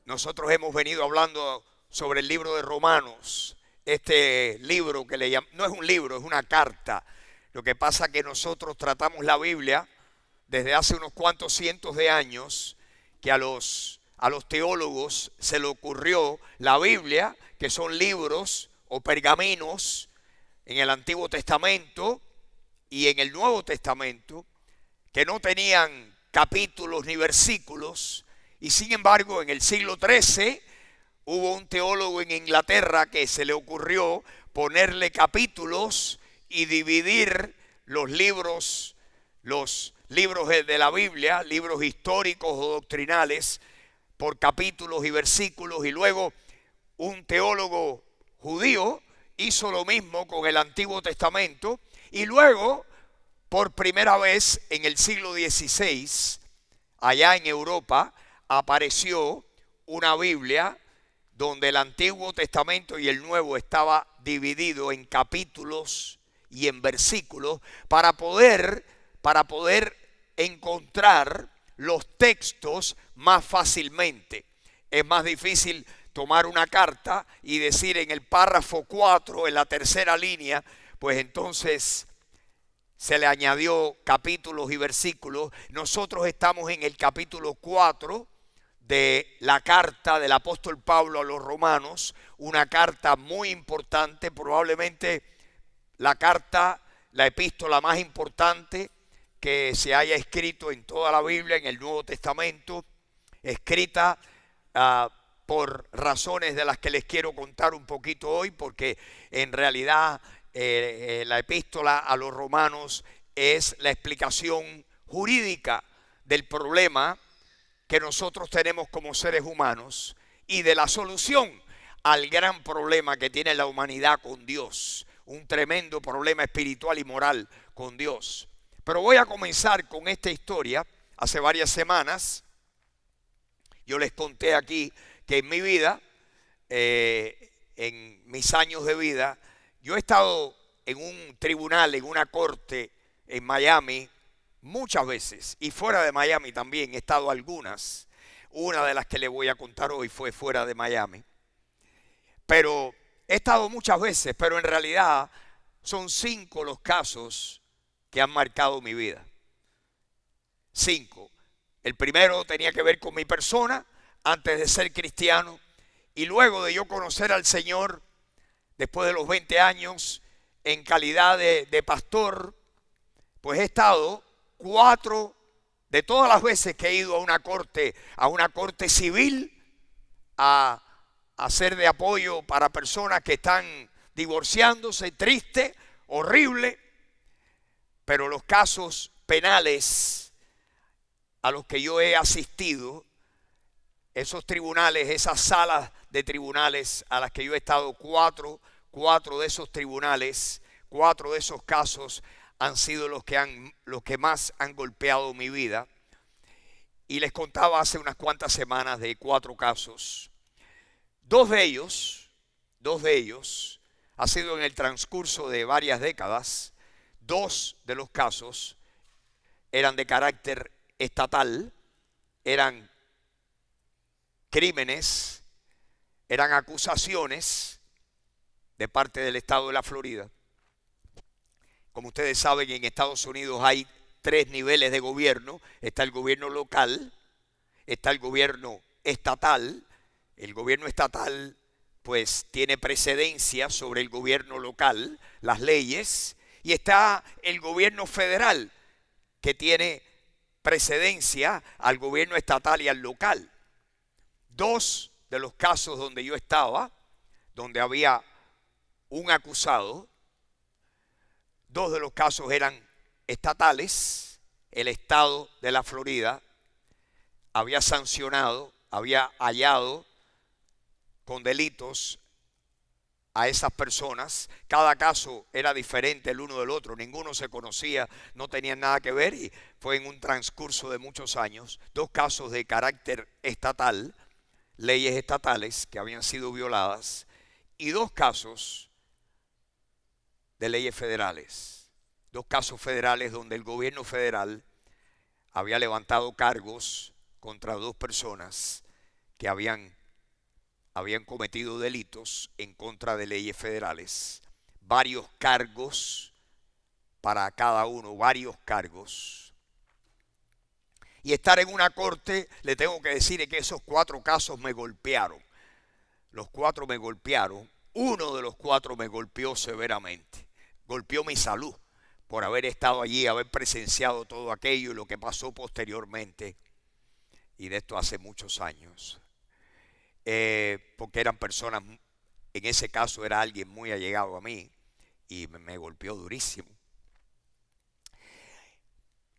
Nosotros hemos venido hablando sobre el libro de Romanos. Este libro que no es un libro, es una carta. Lo que pasa es que nosotros tratamos la Biblia desde hace unos cuantos cientos de años, que a los teólogos se le ocurrió la Biblia, que son libros o pergaminos en el Antiguo Testamento y en el Nuevo Testamento, que no tenían capítulos ni versículos. Y sin embargo, en el siglo XIII hubo un teólogo en Inglaterra que se le ocurrió ponerle capítulos y dividir los libros de la Biblia, libros históricos o doctrinales, por capítulos y versículos. Y luego un teólogo judío hizo lo mismo con el Antiguo Testamento. Y luego, por primera vez en el siglo XVI, allá en Europa, apareció una Biblia donde el Antiguo Testamento y el Nuevo estaba dividido en capítulos y en versículos para poder encontrar los textos más fácilmente. Es más difícil tomar una carta y decir en el párrafo 4, en la tercera línea, pues entonces se le añadió capítulos y versículos. Nosotros estamos en el capítulo 4 de la carta del apóstol Pablo a los romanos, una carta muy importante, probablemente la epístola más importante que se haya escrito en toda la Biblia, en el Nuevo Testamento, escrita por razones de las que les quiero contar un poquito hoy, porque en realidad la epístola a los romanos es la explicación jurídica del problema que nosotros tenemos como seres humanos y de la solución al gran problema que tiene la humanidad con Dios, un tremendo problema espiritual y moral con Dios. Pero voy a comenzar con esta historia. Hace varias semanas yo les conté aquí que en mi vida, en mis años de vida, yo he estado en un tribunal, en una corte en Miami muchas veces, y fuera de Miami también he estado algunas. Una de las que les voy a contar hoy fue fuera de Miami. Pero he estado muchas veces, pero en realidad son 5 los casos que han marcado mi vida. 5. El primero tenía que ver con mi persona antes de ser cristiano, y luego de yo conocer al Señor, después de los 20 años, en calidad de pastor, pues he estado 4 de todas las veces que he ido a una corte civil a ser de apoyo para personas que están divorciándose, triste, horrible. Pero los casos penales a los que yo he asistido, esos tribunales, esas salas de tribunales a las que yo he estado, 4 de esos tribunales, 4 de esos casos han sido los que más han golpeado mi vida. Y les contaba hace unas cuantas semanas de 4 casos. Dos de ellos ha sido en el transcurso de varias décadas. 2 de los casos eran de carácter estatal, eran crímenes, eran acusaciones de parte del estado de la Florida. Como ustedes saben, en Estados Unidos hay 3 niveles de gobierno. Está el gobierno local, está el gobierno estatal. El gobierno estatal pues tiene precedencia sobre el gobierno local, las leyes, y está el gobierno federal que tiene precedencia al gobierno estatal y al local. 2 de los casos donde yo estaba, donde había un acusado, 2 de los casos eran estatales. El estado de la Florida había sancionado, había hallado con delitos a esas personas. Cada caso era diferente el uno del otro, ninguno se conocía, no tenían nada que ver, y fue en un transcurso de muchos años. 2 casos de carácter estatal, leyes estatales que habían sido violadas, y 2 casos de leyes federales. 2 casos federales donde el gobierno federal había levantado cargos contra 2 personas que habían cometido delitos en contra de leyes federales, varios cargos para cada uno, varios cargos. Y estar en una corte, le tengo que decir que esos 4 casos me golpearon. Los 4 me golpearon. Uno de los 4 me golpeó severamente. Golpeó mi salud por haber estado allí, haber presenciado todo aquello y lo que pasó posteriormente. Y de esto hace muchos años. Porque eran personas, en ese caso era alguien muy allegado a mí y me golpeó durísimo.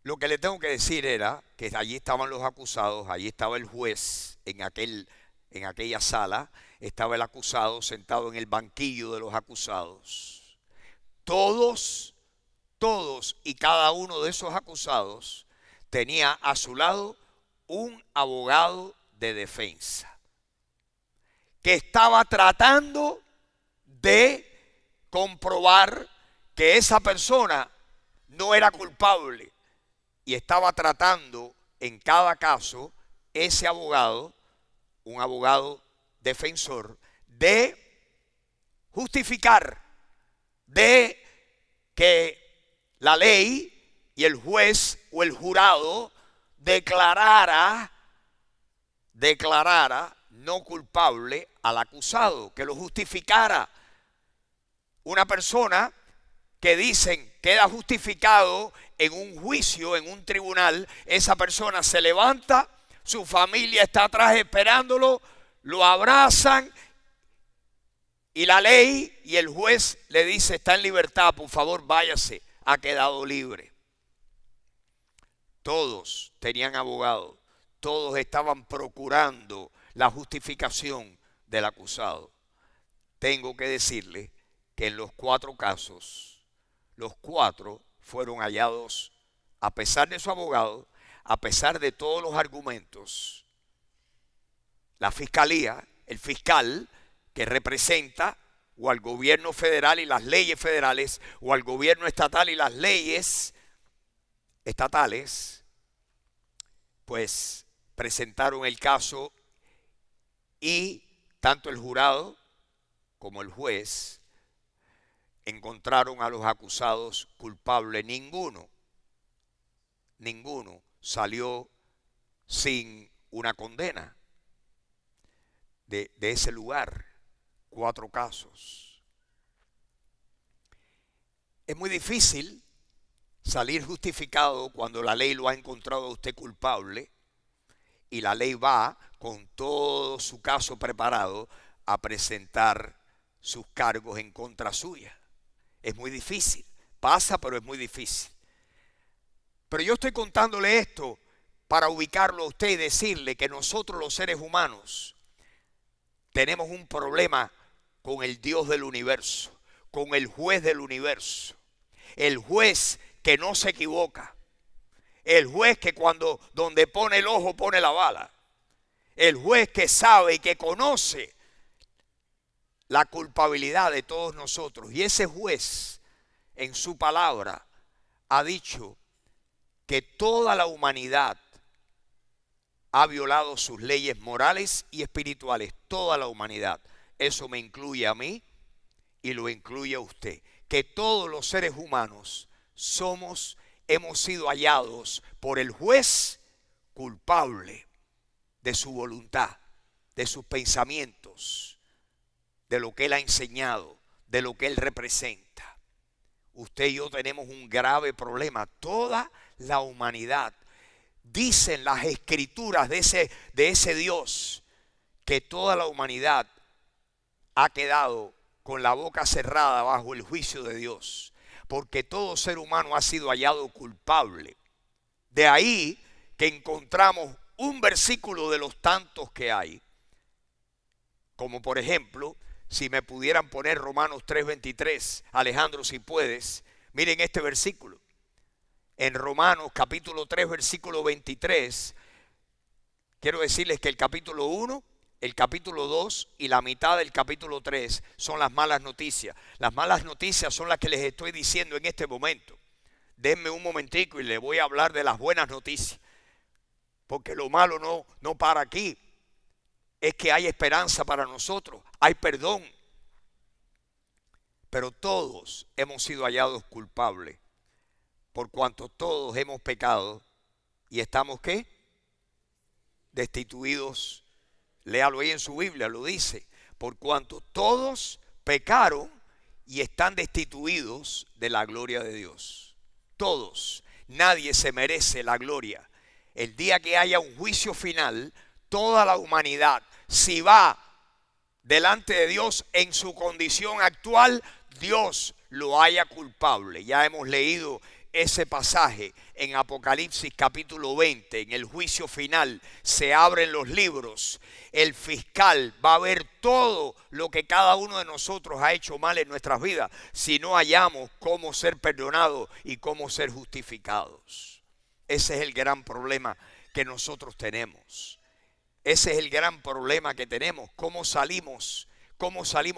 Lo que le tengo que decir era que allí estaban los acusados, allí estaba el juez en aquella sala, estaba el acusado sentado en el banquillo de los acusados. Todos y cada uno de esos acusados tenía a su lado un abogado de defensa que estaba tratando de comprobar que esa persona no era culpable. Y estaba tratando en cada caso ese abogado, un abogado defensor, de justificar, de que la ley y el juez o el jurado declarara no culpable al acusado, que lo justificara. Una persona que dicen queda justificado en un juicio, en un tribunal, esa persona se levanta, su familia está atrás esperándolo, lo abrazan y la ley y el juez le dice está en libertad, por favor váyase, ha quedado libre. Todos tenían abogado, todos estaban procurando la justificación del acusado. Tengo que decirle que en los 4 casos, los 4 fueron hallados, a pesar de su abogado, a pesar de todos los argumentos. La fiscalía, el fiscal que representa o al gobierno federal y las leyes federales, o al gobierno estatal y las leyes estatales, pues presentaron el caso y tanto el jurado como el juez encontraron a los acusados culpables. Ninguno salió sin una condena de ese lugar. 4 casos. Es muy difícil salir justificado cuando la ley lo ha encontrado a usted culpable y la ley va con todo su caso preparado a presentar sus cargos en contra suya. Es muy difícil, pasa, pero es muy difícil. Pero yo estoy contándole esto para ubicarlo a usted y decirle que nosotros los seres humanos tenemos un problema con el Dios del universo, con el juez del universo, el juez que no se equivoca, el juez que donde pone el ojo pone la bala, el juez que sabe y que conoce la culpabilidad de todos nosotros. Y ese juez en su palabra ha dicho que toda la humanidad ha violado sus leyes morales y espirituales, toda la humanidad. Eso me incluye a mí y lo incluye a usted. Que todos los seres humanos hemos sido hallados por el juez culpable de su voluntad, de sus pensamientos, de lo que él ha enseñado, de lo que él representa. Usted y yo tenemos un grave problema. Toda la humanidad. Dicen las escrituras de ese Dios que toda la humanidad ha quedado con la boca cerrada bajo el juicio de Dios, porque todo ser humano ha sido hallado culpable. De ahí que encontramos un versículo de los tantos que hay, como por ejemplo, si me pudieran poner Romanos 3:23, Alejandro, si puedes, miren este versículo. En Romanos capítulo 3, versículo 23, quiero decirles que el capítulo 1, el capítulo 2 y la mitad del capítulo 3 son las malas noticias. Las malas noticias son las que les estoy diciendo en este momento. Denme un momentico y les voy a hablar de las buenas noticias, porque lo malo no para aquí. es que hay esperanza para nosotros, hay perdón. Pero todos hemos sido hallados culpables, por cuanto todos hemos pecado y estamos ¿qué? Destituidos. Léalo ahí en su Biblia, lo dice. Por cuanto todos pecaron y están destituidos de la gloria de Dios. Todos. Nadie se merece la gloria. El día que haya un juicio final, toda la humanidad, si va delante de Dios en su condición actual, Dios lo haya culpable. Ya hemos leído ese pasaje en Apocalipsis capítulo 20. En el juicio final se abren los libros. El fiscal va a ver todo lo que cada uno de nosotros ha hecho mal en nuestras vidas, si no hallamos cómo ser perdonados y cómo ser justificados. Ese es el gran problema que nosotros tenemos. Ese es el gran problema que tenemos. ¿Cómo salimos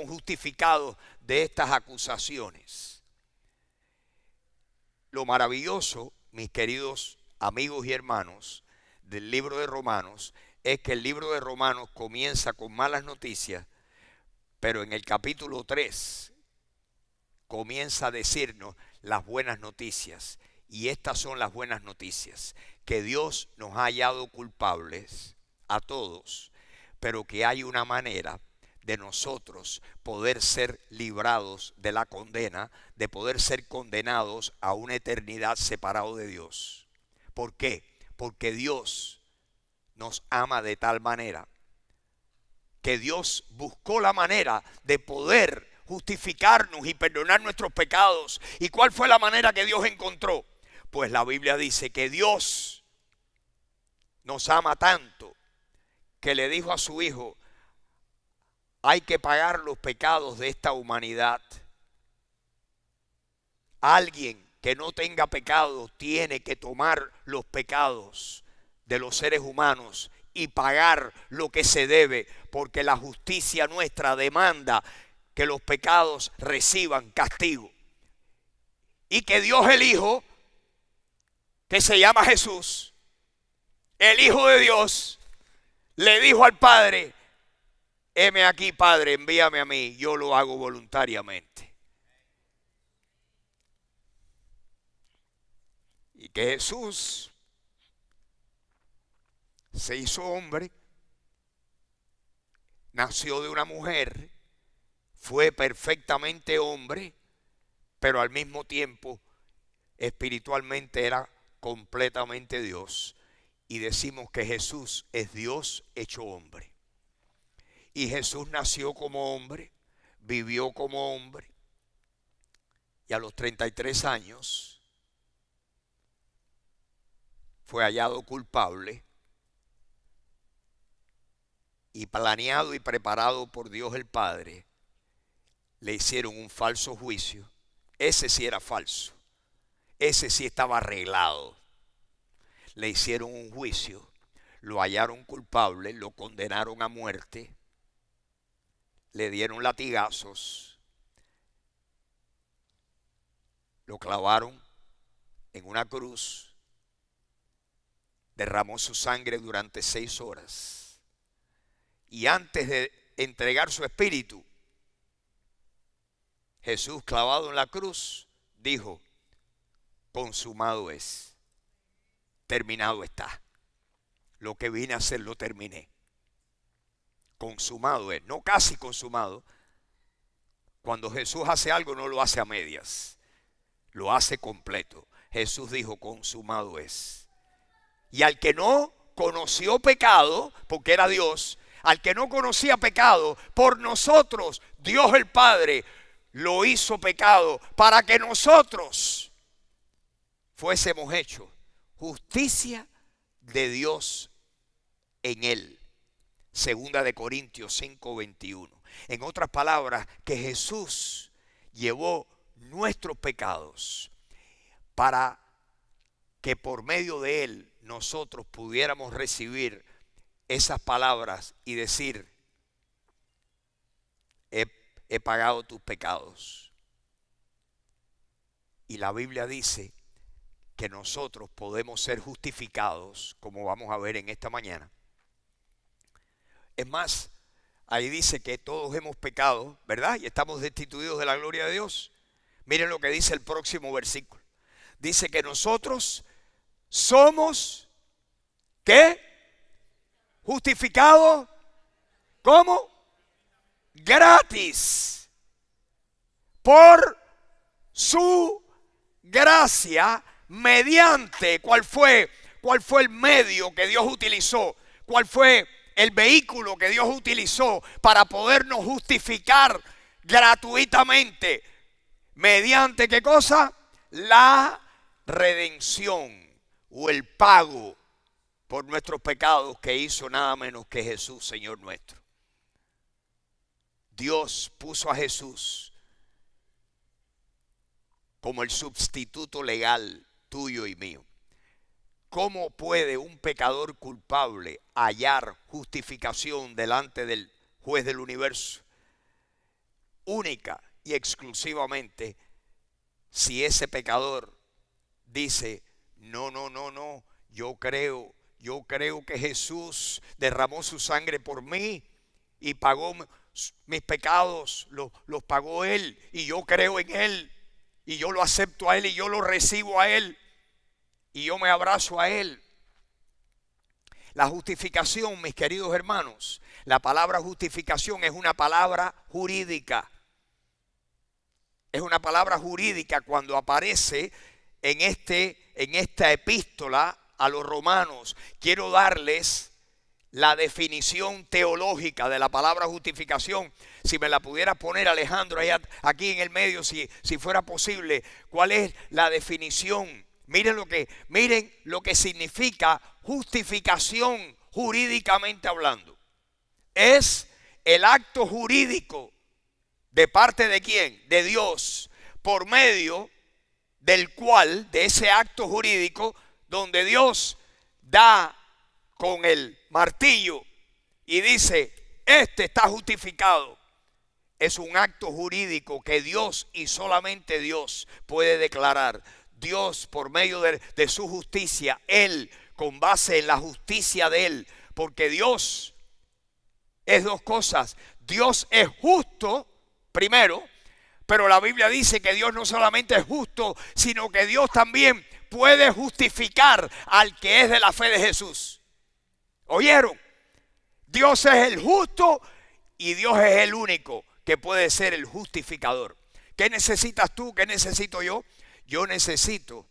justificados de estas acusaciones? Lo maravilloso, mis queridos amigos y hermanos, del libro de Romanos, es que el libro de Romanos comienza con malas noticias, pero en el capítulo 3 comienza a decirnos las buenas noticias. Y estas son las buenas noticias: que Dios nos ha hallado culpables a todos, pero que hay una manera de nosotros poder ser librados de la condena, de poder ser condenados a una eternidad separado de Dios. ¿Por qué? Porque Dios nos ama de tal manera que Dios buscó la manera de poder justificarnos y perdonar nuestros pecados. ¿Y cuál fue la manera que Dios encontró? Pues la Biblia dice que Dios nos ama tanto que le dijo a su Hijo: hay que pagar los pecados de esta humanidad. Alguien que no tenga pecado tiene que tomar los pecados de los seres humanos y pagar lo que se debe, porque la justicia nuestra demanda que los pecados reciban castigo. Y que Dios el Hijo, que se llama Jesús, el Hijo de Dios, le dijo al Padre: heme aquí, Padre, envíame a mí, yo lo hago voluntariamente. Y que Jesús se hizo hombre, nació de una mujer, fue perfectamente hombre, pero al mismo tiempo espiritualmente era completamente Dios. Y decimos que Jesús es Dios hecho hombre. Y Jesús nació como hombre, vivió como hombre, y a los 33 años fue hallado culpable y planeado y preparado por Dios el Padre. Le hicieron un falso juicio. Ese sí era falso. Ese sí estaba arreglado. Le hicieron un juicio, lo hallaron culpable, lo condenaron a muerte, le dieron latigazos, lo clavaron en una cruz, derramó su sangre durante 6 horas. Y antes de entregar su espíritu, Jesús, clavado en la cruz, dijo: consumado es, terminado está. Lo que vine a hacer lo terminé. Consumado es, no casi consumado. Cuando Jesús hace algo, no lo hace a medias, lo hace completo. Jesús dijo: consumado es. Y al que no conoció pecado, porque era Dios, al que no conocía pecado, por nosotros Dios el Padre lo hizo pecado, para que nosotros fuésemos hechos justicia de Dios en él. Segunda de Corintios 5:21. En otras palabras, que Jesús llevó nuestros pecados para que por medio de él nosotros pudiéramos recibir esas palabras y decir: he pagado tus pecados. Y la Biblia dice que nosotros podemos ser justificados, como vamos a ver en esta mañana, Es más, ahí dice que todos hemos pecado, ¿verdad? Y estamos destituidos de la gloria de Dios. Miren lo que dice el próximo versículo. Dice que nosotros somos, ¿qué? Justificados, ¿cómo? Gratis. Por su gracia, mediante, ¿cuál fue el medio que Dios utilizó? ¿Cuál fue el vehículo que Dios utilizó para podernos justificar gratuitamente? ¿Mediante qué cosa? La redención o el pago por nuestros pecados que hizo nada menos que Jesús, Señor nuestro. Dios puso a Jesús como el sustituto legal tuyo y mío. ¿Cómo puede un pecador culpable hallar justificación delante del juez del universo? Única y exclusivamente si ese pecador dice, no, yo creo que Jesús derramó su sangre por mí y pagó mis pecados, los pagó Él, y yo creo en Él, y yo lo acepto a Él, y yo lo recibo a Él, y yo me abrazo a Él. La justificación, mis queridos hermanos, la palabra justificación es una palabra jurídica. Es una palabra jurídica cuando aparece en esta epístola a los romanos. Quiero darles la definición teológica de la palabra justificación. Si me la pudiera poner, Alejandro, aquí en el medio, si fuera posible. ¿Cuál es la definición? Miren lo que significa justificación jurídicamente hablando. Es el acto jurídico ¿de parte de quién? De Dios, por medio del cual, de ese acto jurídico, donde Dios da con el martillo y dice, este está justificado. Es un acto jurídico que Dios y solamente Dios puede declarar. Dios, por medio de su justicia, Él, con base en la justicia de Él, porque Dios es dos cosas. Dios es justo, primero, pero la Biblia dice que Dios no solamente es justo, sino que Dios también puede justificar al que es de la fe de Jesús. ¿Oyeron? Dios es el justo y Dios es el único que puede ser el justificador. ¿Qué necesitas tú? ¿Qué necesito yo? Yo necesito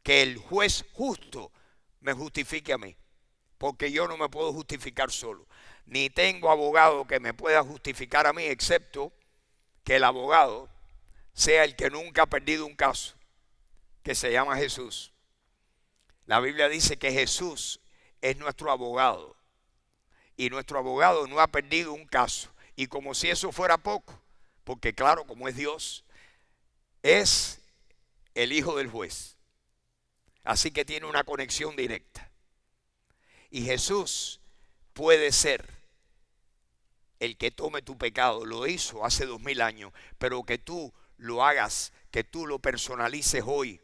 que el juez justo me justifique a mí, porque yo no me puedo justificar solo. Ni tengo abogado que me pueda justificar a mí, excepto que el abogado sea el que nunca ha perdido un caso, que se llama Jesús. La Biblia dice que Jesús es nuestro abogado, y nuestro abogado no ha perdido un caso. Y como si eso fuera poco, porque claro, como es Dios, es el hijo del juez. Así que tiene una conexión directa. Y Jesús puede ser el que tome tu pecado. Lo hizo hace 2000 años, pero que tú lo hagas, que tú lo personalices hoy.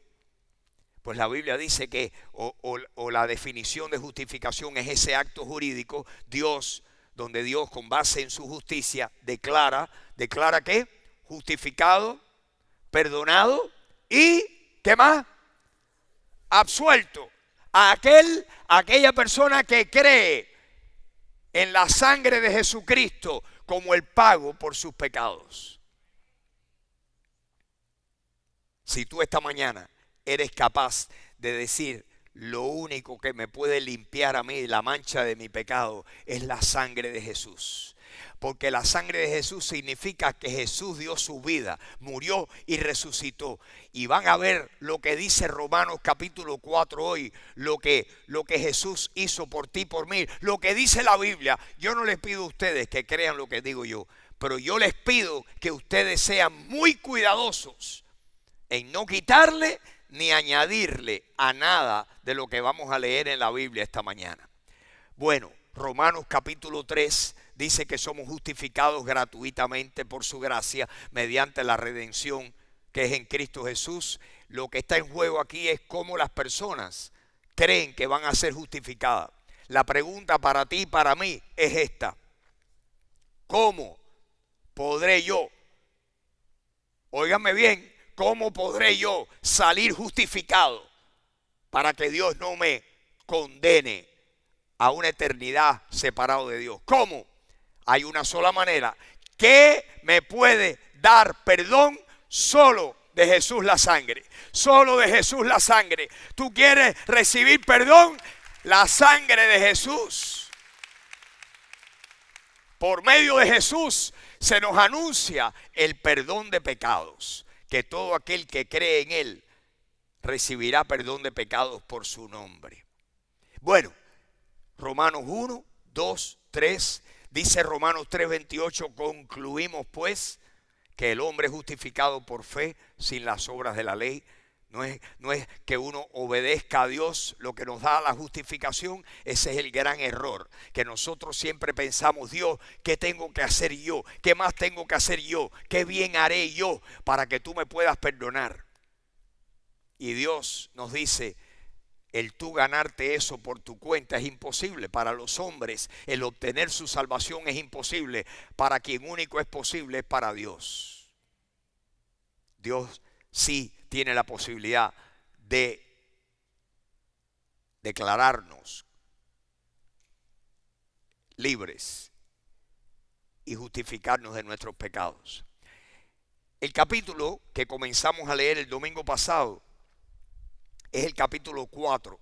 Pues la Biblia dice que o la definición de justificación es ese acto jurídico, Dios, donde Dios con base en su justicia declara ¿qué? Justificado, perdonado y ¿qué más? Absuelto a aquella persona que cree en la sangre de Jesucristo como el pago por sus pecados. Si tú esta mañana eres capaz de decir, lo único que me puede limpiar a mí la mancha de mi pecado es la sangre de Jesús. Porque la sangre de Jesús significa que Jesús dio su vida, murió y resucitó. Y van a ver lo que dice Romanos capítulo 4 hoy, lo que Jesús hizo por ti, por mí, lo que dice la Biblia. Yo no les pido a ustedes que crean lo que digo yo, pero yo les pido que ustedes sean muy cuidadosos en no quitarle ni añadirle a nada de lo que vamos a leer en la Biblia esta mañana. Bueno, Romanos capítulo 3 dice que somos justificados gratuitamente por su gracia mediante la redención que es en Cristo Jesús. Lo que está en juego aquí es cómo las personas creen que van a ser justificadas. La pregunta para ti y para mí es esta: ¿cómo podré yo? Óigame bien, ¿cómo podré yo salir justificado para que Dios no me condene a una eternidad separado de Dios? ¿Cómo? Hay una sola manera. ¿Qué me puede dar perdón? Solo de Jesús la sangre. Solo de Jesús la sangre. ¿Tú quieres recibir perdón? La sangre de Jesús. Por medio de Jesús se nos anuncia el perdón de pecados. Que todo aquel que cree en Él recibirá perdón de pecados por su nombre. Bueno, Romanos 1, 2, 3, dice Romanos 3:28, concluimos pues que el hombre es justificado por fe sin las obras de la ley. No es que uno obedezca a Dios lo que nos da la justificación. Ese es el gran error, que nosotros siempre pensamos: Dios, ¿qué tengo que hacer yo? ¿Qué más tengo que hacer yo? ¿Qué bien haré yo para que tú me puedas perdonar? Y Dios nos dice: el tú ganarte eso por tu cuenta es imposible para los hombres. El obtener su salvación es imposible. Para quien único es posible es para Dios. Dios sí tiene la posibilidad de declararnos libres y justificarnos de nuestros pecados. El capítulo que comenzamos a leer el domingo pasado es el capítulo 4,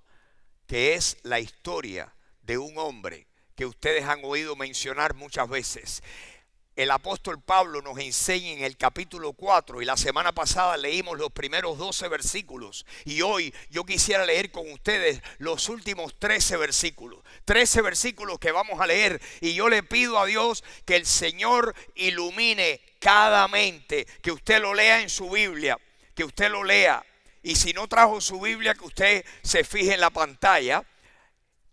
que es la historia de un hombre que ustedes han oído mencionar muchas veces. El apóstol Pablo nos enseña en el capítulo 4, y la semana pasada leímos los primeros 12 versículos, y hoy yo quisiera leer con ustedes los últimos 13 versículos. 13 versículos que vamos a leer, y yo le pido a Dios que el Señor ilumine cada mente, que usted lo lea en su Biblia, que usted lo lea. Y si no trajo su Biblia, que usted se fije en la pantalla.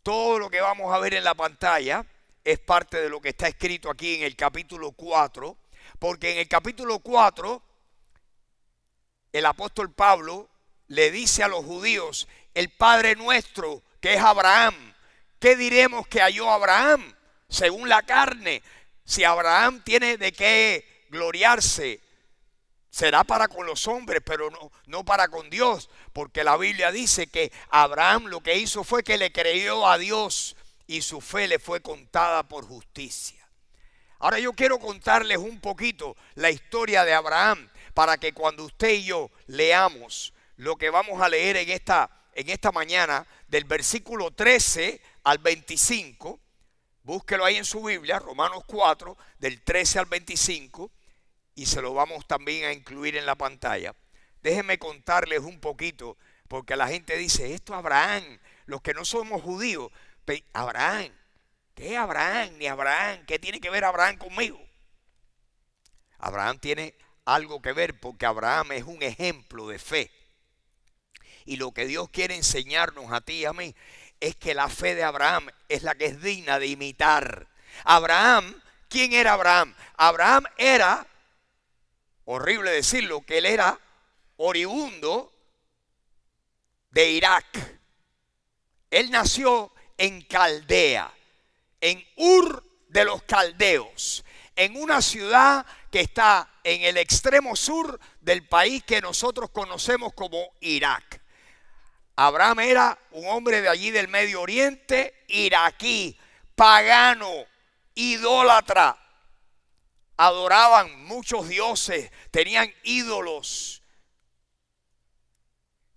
Todo lo que vamos a ver en la pantalla es parte de lo que está escrito aquí en el capítulo 4. Porque en el capítulo 4, el apóstol Pablo le dice a los judíos: el Padre nuestro, que es Abraham. ¿Qué diremos que halló Abraham según la carne? Si Abraham tiene de qué gloriarse, será para con los hombres, pero no para con Dios, porque la Biblia dice que Abraham lo que hizo fue que le creyó a Dios y su fe le fue contada por justicia. Ahora yo quiero contarles un poquito la historia de Abraham, para que cuando usted y yo leamos lo que vamos a leer en esta mañana, del versículo 13 al 25, búsquelo ahí en su Biblia, Romanos 4, del 13 al 25, y se lo vamos también a incluir en la pantalla. Déjenme contarles un poquito, porque la gente dice: esto Abraham, los que no somos judíos, Abraham, ¿qué Abraham? Ni Abraham, ¿qué tiene que ver Abraham conmigo? Abraham tiene algo que ver, porque Abraham es un ejemplo de fe. Y lo que Dios quiere enseñarnos a ti y a mí es que la fe de Abraham es la que es digna de imitar. Abraham, ¿quién era Abraham? Abraham era, horrible decirlo, que él era oriundo de Irak. Él nació en Caldea, en Ur de los Caldeos, en una ciudad que está en el extremo sur del país que nosotros conocemos como Irak. Abraham era un hombre de allí del Medio Oriente, iraquí, pagano, idólatra. Adoraban muchos dioses, tenían ídolos.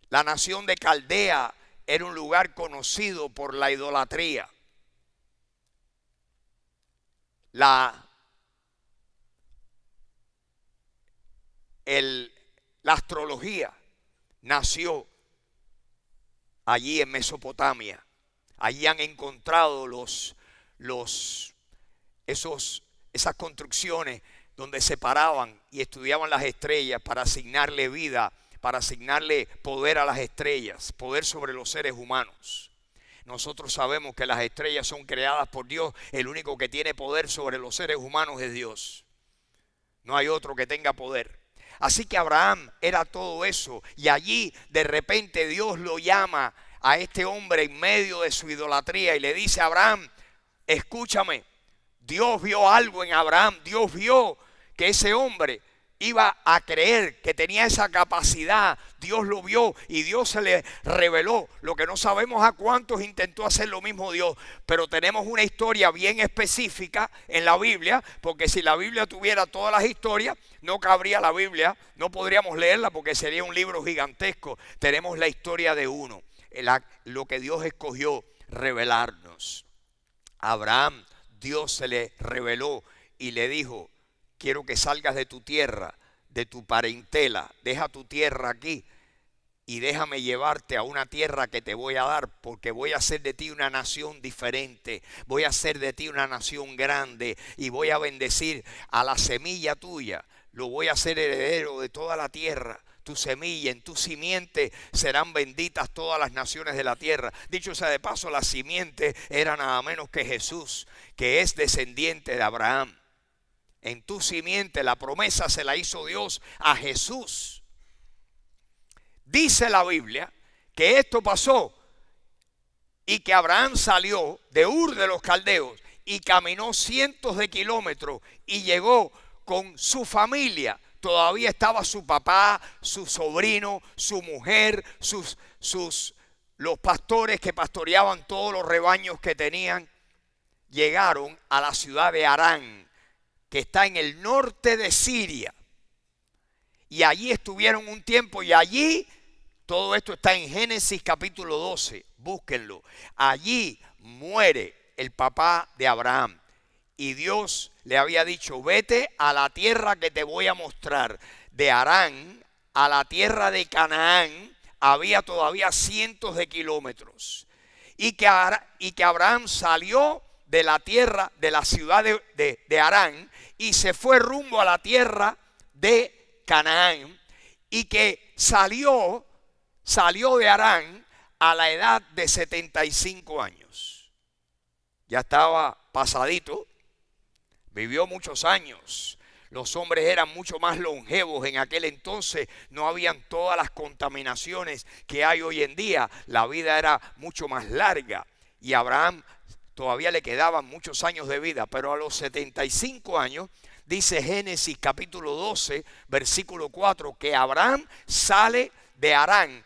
La nación de Caldea era un lugar conocido por la idolatría. La astrología nació allí en Mesopotamia. Allí han encontrado esas construcciones donde se paraban y estudiaban las estrellas para asignarle vida, para asignarle poder a las estrellas, poder sobre los seres humanos. Nosotros sabemos que las estrellas son creadas por Dios. El único que tiene poder sobre los seres humanos es Dios. No hay otro que tenga poder. Así que Abraham era todo eso, y allí de repente Dios lo llama a este hombre en medio de su idolatría y le dice: Abraham, escúchame, Dios vio algo en Abraham. Dios vio que ese hombre iba a creer, que tenía esa capacidad. Dios lo vio y Dios se le reveló. Lo que no sabemos a cuántos intentó hacer lo mismo Dios, pero tenemos una historia bien específica en la Biblia, porque si la Biblia tuviera todas las historias, no cabría la Biblia, no podríamos leerla porque sería un libro gigantesco. Tenemos la historia de uno, lo que Dios escogió revelarnos. A Abraham Dios se le reveló y le dijo: quiero que salgas de tu tierra, de tu parentela, deja tu tierra aquí y déjame llevarte a una tierra que te voy a dar, porque voy a hacer de ti una nación diferente, voy a hacer de ti una nación grande y voy a bendecir a la semilla tuya, lo voy a hacer heredero de toda la tierra. Tu semilla, en tu simiente serán benditas todas las naciones de la tierra. Dicho sea de paso, la simiente era nada menos que Jesús, que es descendiente de Abraham. En tu simiente, la promesa se la hizo Dios a Jesús. Dice la Biblia que esto pasó y que Abraham salió de Ur de los Caldeos y caminó cientos de kilómetros y llegó con su familia. Todavía estaba su papá, su sobrino, su mujer, los pastores que pastoreaban todos los rebaños que tenían. Llegaron a la ciudad de Harán, que está en el norte de Siria. Y allí estuvieron un tiempo y allí, todo esto está en Génesis capítulo 12, búsquenlo. Allí muere el papá de Abraham y Dios le había dicho: vete a la tierra que te voy a mostrar. De Harán a la tierra de Canaán había todavía cientos de kilómetros. Y que Abraham salió de la tierra, de la ciudad de Harán, y se fue rumbo a la tierra de Canaán, y que salió de Harán a la edad de 75 años. Ya estaba pasadito, vivió muchos años. Los hombres eran mucho más longevos en aquel entonces, no habían todas las contaminaciones que hay hoy en día, la vida era mucho más larga y Abraham todavía le quedaban muchos años de vida, pero a los 75 años, dice Génesis capítulo 12, versículo 4, que Abraham sale de Harán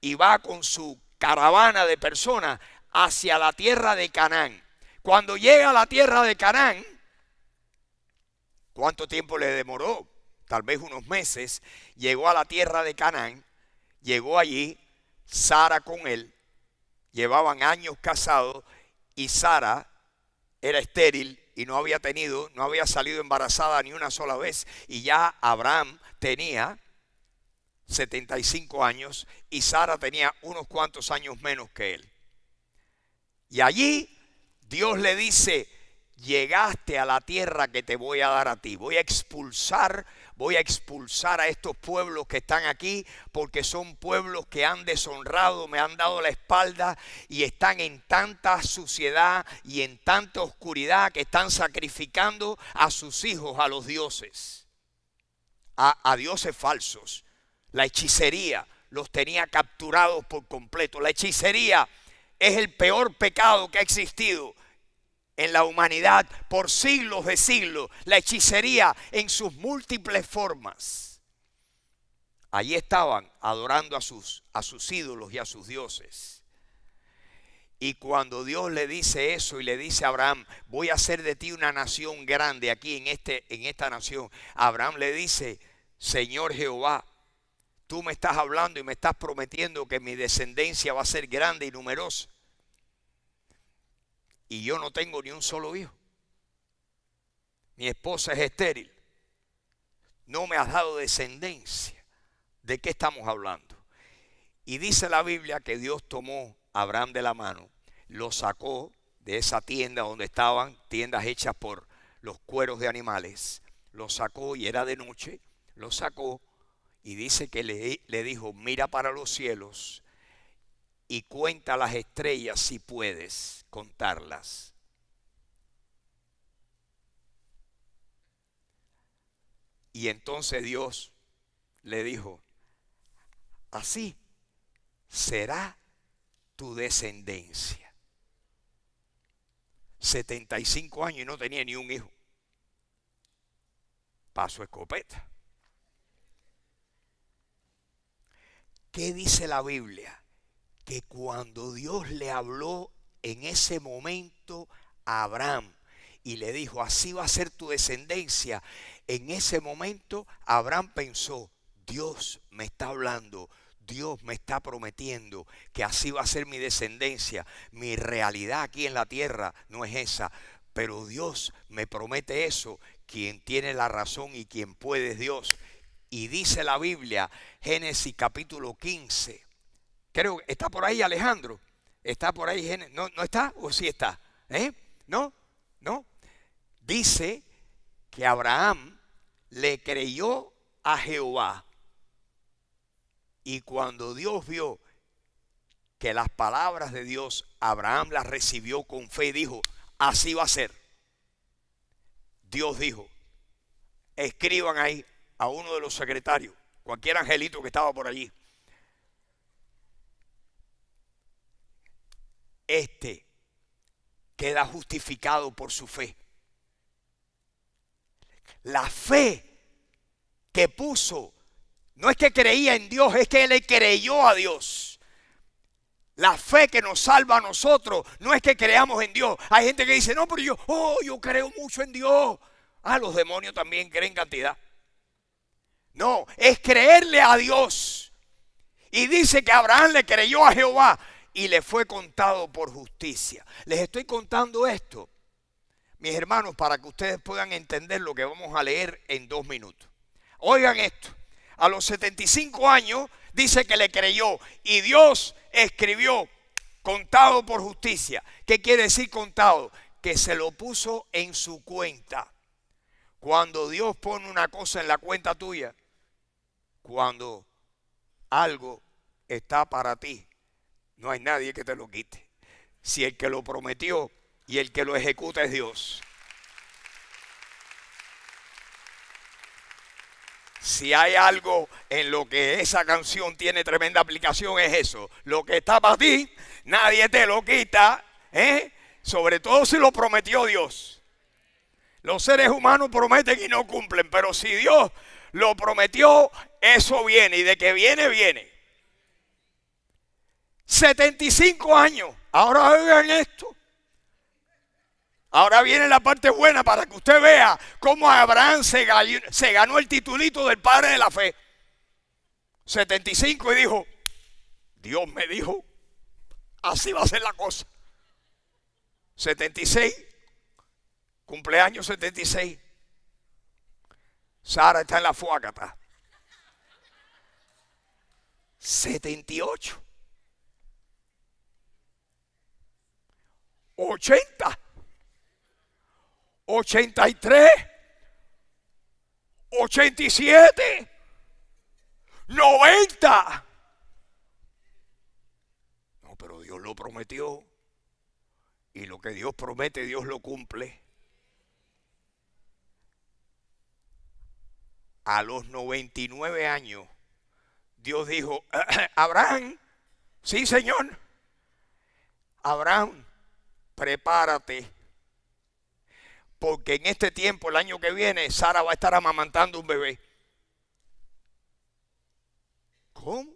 y va con su caravana de personas hacia la tierra de Canaán. Cuando llega a la tierra de Canaán, ¿cuánto tiempo le demoró? Tal vez unos meses. Llegó a la tierra de Canaán, llegó allí, Sara con él, llevaban años casados y Sara era estéril y no había salido embarazada ni una sola vez. Y ya Abraham tenía 75 años y Sara tenía unos cuantos años menos que él. Y allí Dios le dice: llegaste a la tierra que te voy a dar a ti. Voy a expulsar a estos pueblos que están aquí, porque son pueblos que han deshonrado, me han dado la espalda y están en tanta suciedad y en tanta oscuridad que están sacrificando a sus hijos a los dioses, a dioses falsos. La hechicería los tenía capturados por completo. La hechicería es el peor pecado que ha existido en la humanidad por siglos de siglos. La hechicería en sus múltiples formas. Allí estaban adorando a sus ídolos y a sus dioses. Y cuando Dios le dice eso y le dice a Abraham: voy a hacer de ti una nación grande aquí en esta nación, Abraham le dice: Señor Jehová, tú me estás hablando y me estás prometiendo que mi descendencia va a ser grande y numerosa. Y yo no tengo ni un solo hijo. Mi esposa es estéril. No me has dado descendencia. ¿De qué estamos hablando? Y dice la Biblia que Dios tomó a Abraham de la mano, lo sacó de esa tienda donde estaban, tiendas hechas por los cueros de animales. Lo sacó y era de noche. Lo sacó y dice que le dijo: mira para los cielos y cuenta las estrellas si puedes contarlas. Y entonces Dios le dijo: así será tu descendencia. 75 años y no tenía ni un hijo. Pasó escopeta. ¿Qué dice la Biblia? Que cuando Dios le habló en ese momento a Abraham y le dijo, así va a ser tu descendencia, en ese momento Abraham pensó, Dios me está hablando, Dios me está prometiendo que así va a ser mi descendencia. Mi realidad aquí en la tierra no es esa, pero Dios me promete eso. Quien tiene la razón y quien puede es Dios. Y dice la Biblia, Génesis capítulo 15. Creo que está por ahí Alejandro. ¿Está por ahí? ¿No está? ¿O sí está? ¿No? Dice que Abraham le creyó a Jehová. Y cuando Dios vio que las palabras de Dios, Abraham las recibió con fe y dijo, así va a ser. Dios dijo, escriban ahí a uno de los secretarios, cualquier angelito que estaba por allí. Este queda justificado por su fe. La fe que puso, no es que creía en Dios, es que él le creyó a Dios. La fe que nos salva a nosotros no es que creamos en Dios. Hay gente que dice, no, pero yo creo mucho en Dios. Los demonios también creen cantidad. No, es creerle a Dios. Y dice que Abraham le creyó a Jehová y le fue contado por justicia. Les estoy contando esto, mis hermanos, para que ustedes puedan entender lo que vamos a leer en 2 minutos. Oigan esto. A los 75 años dice que le creyó y Dios escribió contado por justicia. ¿Qué quiere decir contado? Que se lo puso en su cuenta. Cuando Dios pone una cosa en la cuenta tuya, cuando algo está para ti, no hay nadie que te lo quite. Si el que lo prometió y el que lo ejecuta es Dios. Si hay algo en lo que esa canción tiene tremenda aplicación es eso. Lo que está para ti, nadie te lo quita, sobre todo si lo prometió Dios. Los seres humanos prometen y no cumplen, pero si Dios lo prometió, eso viene, y de que viene, viene. 75 años. Ahora oigan esto. Ahora viene la parte buena para que usted vea cómo Abraham se ganó el titulito del padre de la fe. 75 y dijo, Dios me dijo, así va a ser la cosa. 76, cumpleaños 76. Sara está en la fuácata. 78. 80. 83, 87, 90. No, pero Dios lo prometió. Y lo que Dios promete, Dios lo cumple. A los 99 años, Dios dijo, Abraham, sí, Señor. Abraham, prepárate. Porque en este tiempo, el año que viene, Sara va a estar amamantando un bebé. ¿Cómo?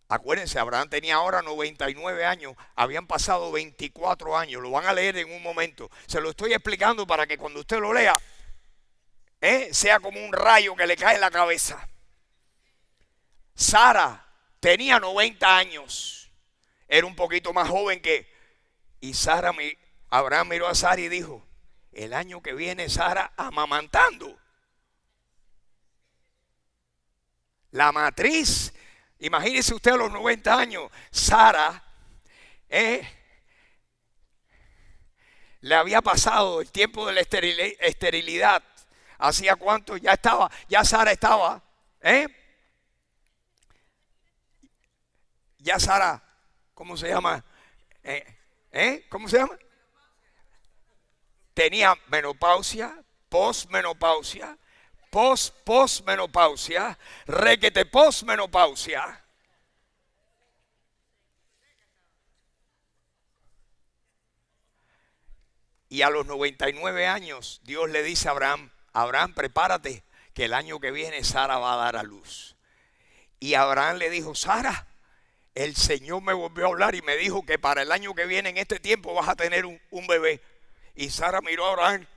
Acuérdense, Abraham tenía ahora 99 años. Habían pasado 24 años. Lo van a leer en un momento. Se lo estoy explicando para que cuando usted lo lea, sea como un rayo que le cae en la cabeza. Sara tenía 90 años. Era un poquito más joven que... Y Abraham miró a Sara y dijo, el año que viene Sara amamantando. La matriz, imagínese usted a los 90 años, Sara le había pasado el tiempo de la esterilidad. ¿Hacía cuánto? Ya Sara estaba, ya Sara, ¿cómo se llama? ¿Cómo se llama? Tenía menopausia, posmenopausia, posmenopausia, requete posmenopausia. Y a los 99 años Dios le dice a Abraham, Abraham, prepárate, que el año que viene Sara va a dar a luz. Y Abraham le dijo, Sara, el Señor me volvió a hablar y me dijo que para el año que viene en este tiempo vas a tener un bebé. Y Sara miró a Abraham.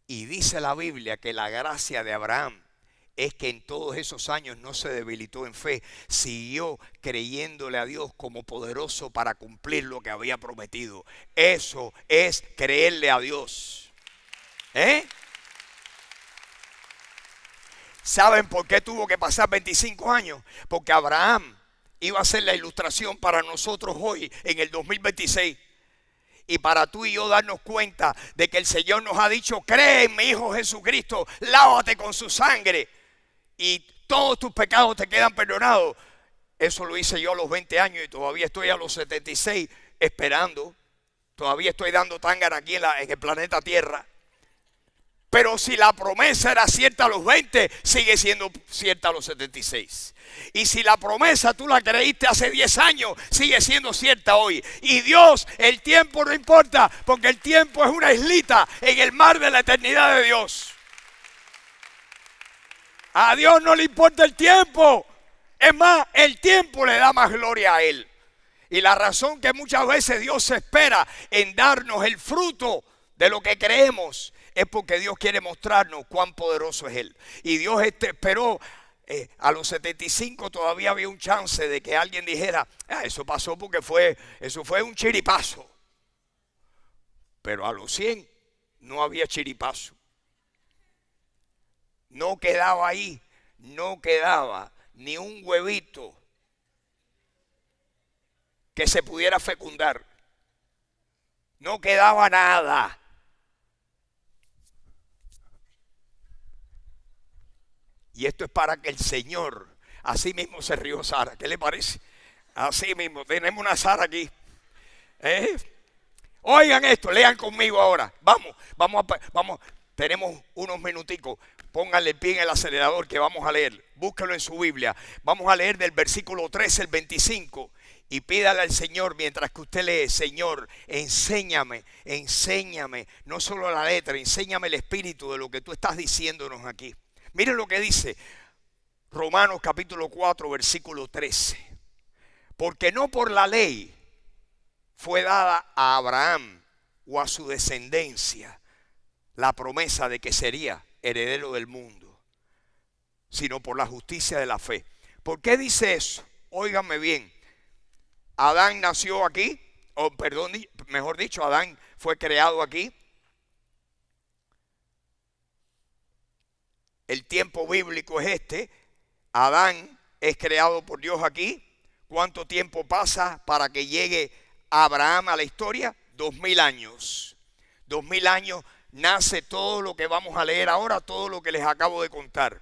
Y dice la Biblia que la gracia de Abraham es que en todos esos años no se debilitó en fe, siguió creyéndole a Dios como poderoso para cumplir lo que había prometido. Eso es creerle a Dios. ¿Saben por qué tuvo que pasar 25 años? Porque Abraham iba a ser la ilustración para nosotros hoy en el 2026. Y para tú y yo darnos cuenta de que el Señor nos ha dicho, cree en mi Hijo Jesucristo, lávate con su sangre y todos tus pecados te quedan perdonados. Eso lo hice yo a los 20 años y todavía estoy a los 76 esperando. Todavía estoy dando tángana aquí en el planeta Tierra. Pero si la promesa era cierta a los 20, sigue siendo cierta a los 76. Y si la promesa tú la creíste hace 10 años, sigue siendo cierta hoy. Y Dios, el tiempo no importa, porque el tiempo es una islita en el mar de la eternidad de Dios. A Dios no le importa el tiempo. Es más, el tiempo le da más gloria a Él. Y la razón que muchas veces Dios se espera en darnos el fruto de lo que creemos es porque Dios quiere mostrarnos cuán poderoso es Él. Y Dios esperó a los 75, todavía había un chance de que alguien dijera, eso pasó porque eso fue un chiripazo. Pero a los 100 no había chiripazo. No quedaba ahí, no quedaba ni un huevito que se pudiera fecundar. No quedaba nada. Y esto es para que el Señor, así mismo se rió Sara. ¿Qué le parece? Así mismo, tenemos una Sara aquí. Oigan esto, lean conmigo ahora. Vamos. Tenemos unos minuticos. Pónganle el pie en el acelerador que vamos a leer. Búsquelo en su Biblia. Vamos a leer del versículo 13 al 25. Y pídale al Señor mientras que usted lee, Señor, enséñame, no solo la letra, enséñame el espíritu de lo que tú estás diciéndonos aquí. Miren lo que dice Romanos capítulo 4, versículo 13. Porque no por la ley fue dada a Abraham o a su descendencia la promesa de que sería heredero del mundo, sino por la justicia de la fe. ¿Por qué dice eso? Óiganme bien. Adán nació aquí, mejor dicho, Adán fue creado aquí. El tiempo bíblico es este. Adán es creado por Dios aquí. ¿Cuánto tiempo pasa para que llegue Abraham a la historia? 2000 años. 2000 años nace todo lo que vamos a leer ahora, todo lo que les acabo de contar.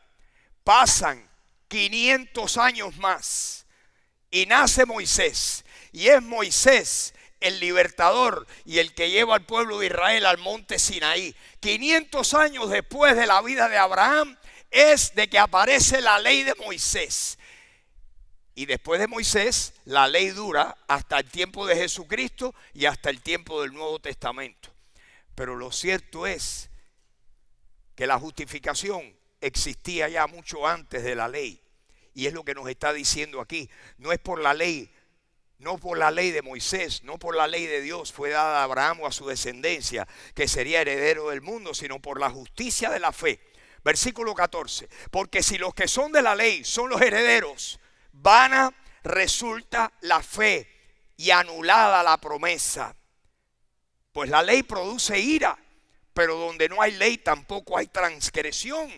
Pasan 500 años más y nace Moisés. Y es Moisés el libertador y el que lleva al pueblo de Israel al monte Sinaí. 500 años después de la vida de Abraham es de que aparece la ley de Moisés. Y después de Moisés, la ley dura hasta el tiempo de Jesucristo y hasta el tiempo del Nuevo Testamento. Pero lo cierto es que la justificación existía ya mucho antes de la ley. Y es lo que nos está diciendo aquí. No es por la ley. No por la ley de Moisés, no por la ley de Dios fue dada a Abraham o a su descendencia que sería heredero del mundo, sino por la justicia de la fe. Versículo 14. Porque si los que son de la ley son los herederos, vana resulta la fe y anulada la promesa. Pues la ley produce ira, pero donde no hay ley tampoco hay transgresión.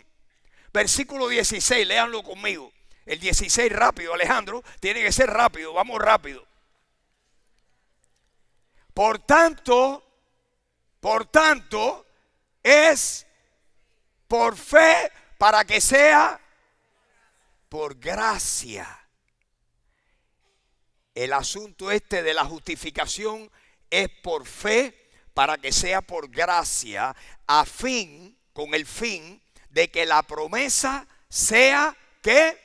Versículo 16, léanlo conmigo. El 16 rápido, Alejandro, tiene que ser rápido, vamos rápido. Por tanto, es por fe para que sea por gracia. El asunto de la justificación es por fe para que sea por gracia, con el fin de que la promesa sea ¿qué?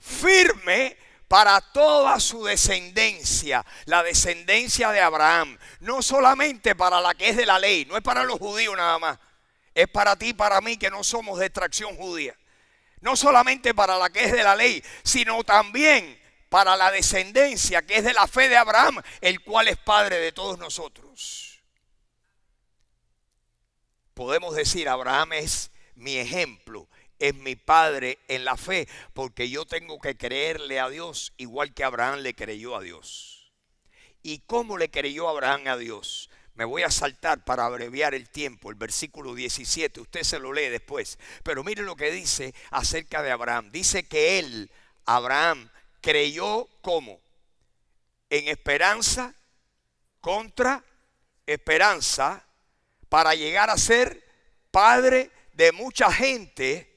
firme para toda su descendencia, la descendencia de Abraham, no solamente para la que es de la ley, no es para los judíos nada más, es para ti y para mí que no somos de extracción judía, no solamente para la que es de la ley, sino también para la descendencia que es de la fe de Abraham, el cual es padre de todos nosotros. Podemos decir, Abraham es mi ejemplo, es mi padre en la fe, porque yo tengo que creerle a Dios igual que Abraham le creyó a Dios. ¿Y cómo le creyó Abraham a Dios? Me voy a saltar para abreviar el tiempo, el versículo 17, usted se lo lee después. Pero mire lo que dice acerca de Abraham. Dice que él, Abraham, creyó ¿cómo? En esperanza contra esperanza, para llegar a ser padre de mucha gente,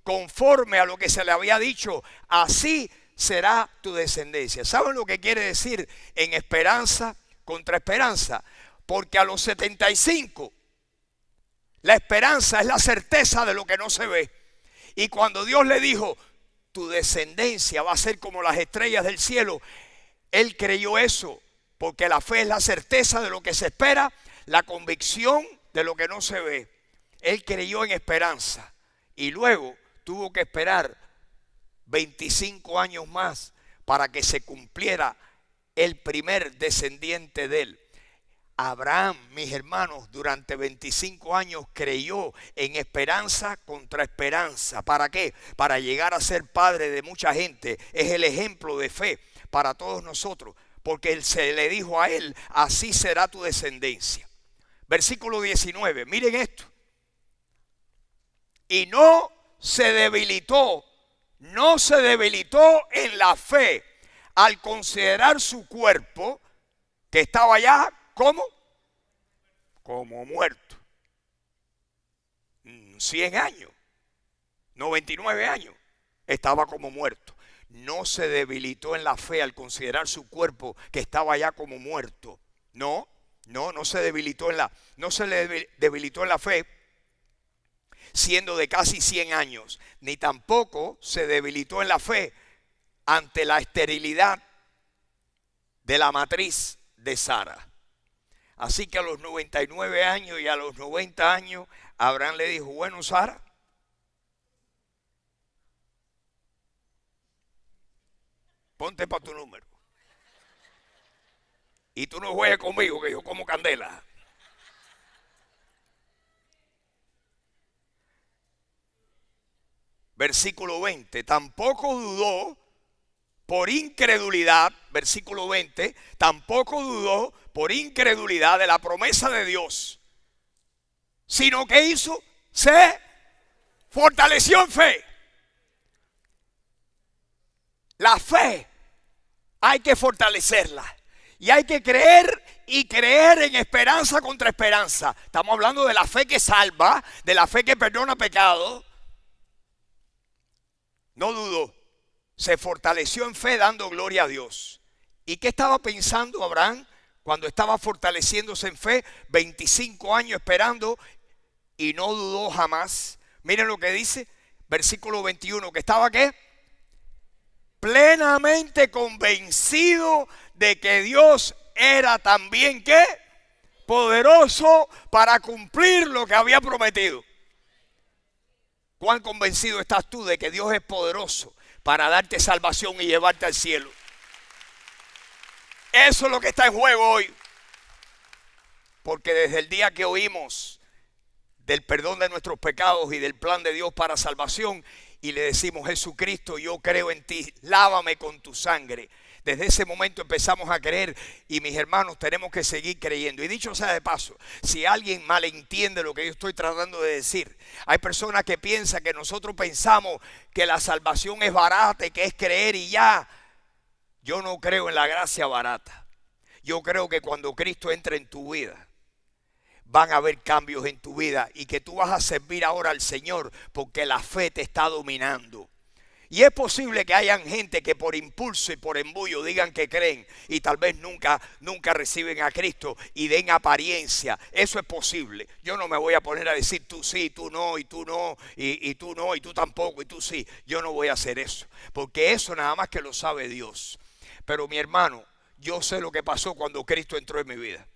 conforme a lo que se le había dicho, así será tu descendencia. ¿Saben lo que quiere decir en esperanza contra esperanza? Porque a los 75, la esperanza es la certeza de lo que no se ve. Y cuando Dios le dijo, tu descendencia va a ser como las estrellas del cielo, él creyó eso, porque la fe es la certeza de lo que se espera, la convicción de lo que no se ve. Él creyó en esperanza y luego tuvo que esperar 25 años más para que se cumpliera el primer descendiente de él. Abraham, mis hermanos, durante 25 años creyó en esperanza contra esperanza. ¿Para qué? Para llegar a ser padre de mucha gente. Es el ejemplo de fe para todos nosotros, porque él se le dijo a él, así será tu descendencia. Versículo 19, miren esto. Y no se debilitó en la fe al considerar su cuerpo, que estaba ya, ¿cómo? Como muerto. 100 años, 99 años, estaba como muerto. No se debilitó en la fe al considerar su cuerpo que estaba ya como muerto. No se debilitó no se le debilitó en la fe siendo de casi 100 años, ni tampoco se debilitó en la fe ante la esterilidad de la matriz de Sara. Así que a los 99 años y a los 90 años, Abraham le dijo, bueno, Sara, ponte para tu número. Y tú no juegues conmigo, que yo como candela. Versículo 20, tampoco dudó por incredulidad, versículo 20, tampoco dudó por incredulidad de la promesa de Dios, sino que hizo, se fortaleció en fe. La fe hay que fortalecerla y hay que creer y creer en esperanza contra esperanza. Estamos hablando de la fe que salva, de la fe que perdona pecados. No dudó, se fortaleció en fe dando gloria a Dios. ¿Y qué estaba pensando Abraham cuando estaba fortaleciéndose en fe? 25 años esperando y no dudó jamás. Miren lo que dice, versículo 21, que estaba ¿qué? Plenamente convencido de que Dios era también ¿qué? Poderoso para cumplir lo que había prometido. ¿Cuán convencido estás tú de que Dios es poderoso para darte salvación y llevarte al cielo? Eso es lo que está en juego hoy. Porque desde el día que oímos del perdón de nuestros pecados y del plan de Dios para salvación, y le decimos, Jesucristo, yo creo en ti, lávame con tu sangre. Desde ese momento empezamos a creer y mis hermanos tenemos que seguir creyendo. Y dicho sea de paso, si alguien malentiende lo que yo estoy tratando de decir, hay personas que piensan que nosotros pensamos que la salvación es barata y que es creer y ya. Yo no creo en la gracia barata. Yo creo que cuando Cristo entra en tu vida, van a haber cambios en tu vida y que tú vas a servir ahora al Señor porque la fe te está dominando. Y es posible que hayan gente que por impulso y por embullo digan que creen y tal vez nunca reciben a Cristo y den apariencia. Eso es posible. Yo no me voy a poner a decir tú sí, tú no, y tú no, y tú no, y tú tampoco, y tú sí. Yo no voy a hacer eso, porque eso nada más que lo sabe Dios. Pero mi hermano, yo sé lo que pasó cuando Cristo entró en mi vida.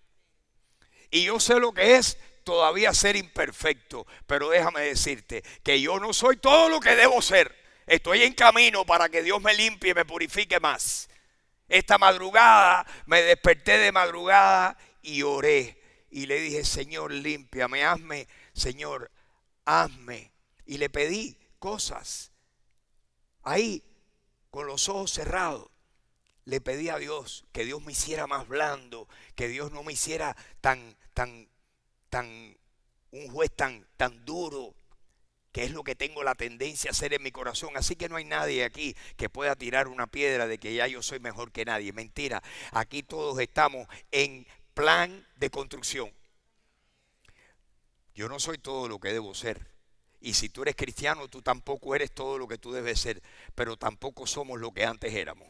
Y yo sé lo que es todavía ser imperfecto. Pero déjame decirte que yo no soy todo lo que debo ser. Estoy en camino para que Dios me limpie y me purifique más. Esta madrugada me desperté de madrugada y oré. Y le dije, Señor, límpiame, hazme, Señor, hazme. Y le pedí cosas. Ahí, con los ojos cerrados, le pedí a Dios que Dios me hiciera más blando, que Dios no me hiciera un juez tan duro, que es lo que tengo la tendencia a hacer en mi corazón. Así que no hay nadie aquí que pueda tirar una piedra de que ya yo soy mejor que nadie. Mentira, aquí todos estamos en plan de construcción. Yo no soy todo lo que debo ser. Y si tú eres cristiano, tú tampoco eres todo lo que tú debes ser. Pero tampoco somos lo que antes éramos.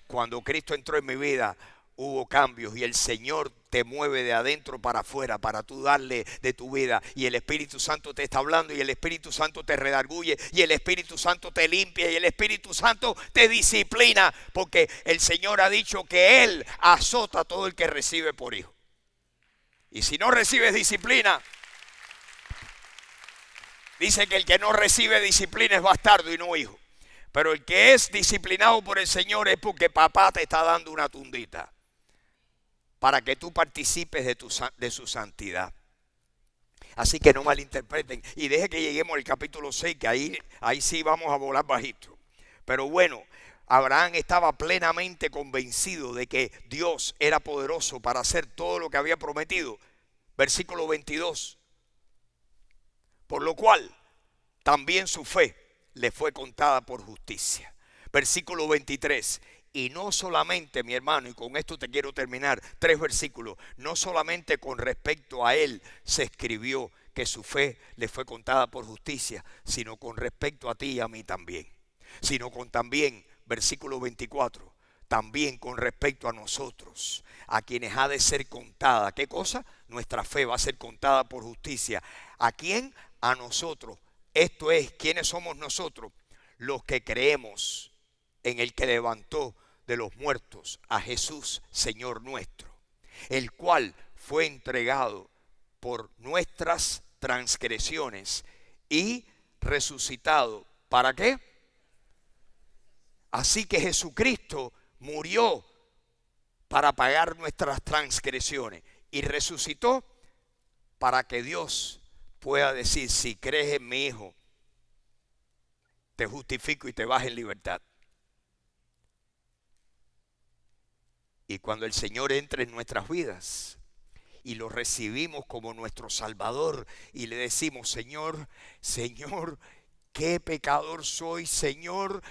Cuando Cristo entró en mi vida, hubo cambios y el Señor te mueve de adentro para afuera para tú darle de tu vida, y el Espíritu Santo te está hablando, y el Espíritu Santo te redarguye, y el Espíritu Santo te limpia, y el Espíritu Santo te disciplina, porque el Señor ha dicho que Él azota a todo el que recibe por hijo. Y si no recibes disciplina, dice que el que no recibe disciplina es bastardo y no hijo. Pero el que es disciplinado por el Señor es porque papá te está dando una tundita para que tú participes de su santidad. Así que no malinterpreten. Y deje que lleguemos al capítulo 6, que ahí sí vamos a volar bajito. Pero bueno, Abraham estaba plenamente convencido de que Dios era poderoso para hacer todo lo que había prometido. Versículo 22. Por lo cual, también su fe le fue contada por justicia. Versículo 23. Y no solamente, mi hermano, y con esto te quiero terminar, 3 versículos, no solamente con respecto a él se escribió que su fe le fue contada por justicia, sino con respecto a ti y a mí también. Sino con también, versículo 24, también con respecto a nosotros, a quienes ha de ser contada. ¿Qué cosa? Nuestra fe va a ser contada por justicia. ¿A quién? A nosotros. Esto es, ¿quiénes somos nosotros? Los que creemos en el que levantó de los muertos a Jesús, Señor nuestro, el cual fue entregado por nuestras transgresiones y resucitado. ¿Para qué? Así que Jesucristo murió para pagar nuestras transgresiones y resucitó para que Dios pueda decir, si crees en mi Hijo, te justifico y te vas en libertad. Y cuando el Señor entre en nuestras vidas y lo recibimos como nuestro Salvador y le decimos, Señor, Señor, qué pecador soy, Señor,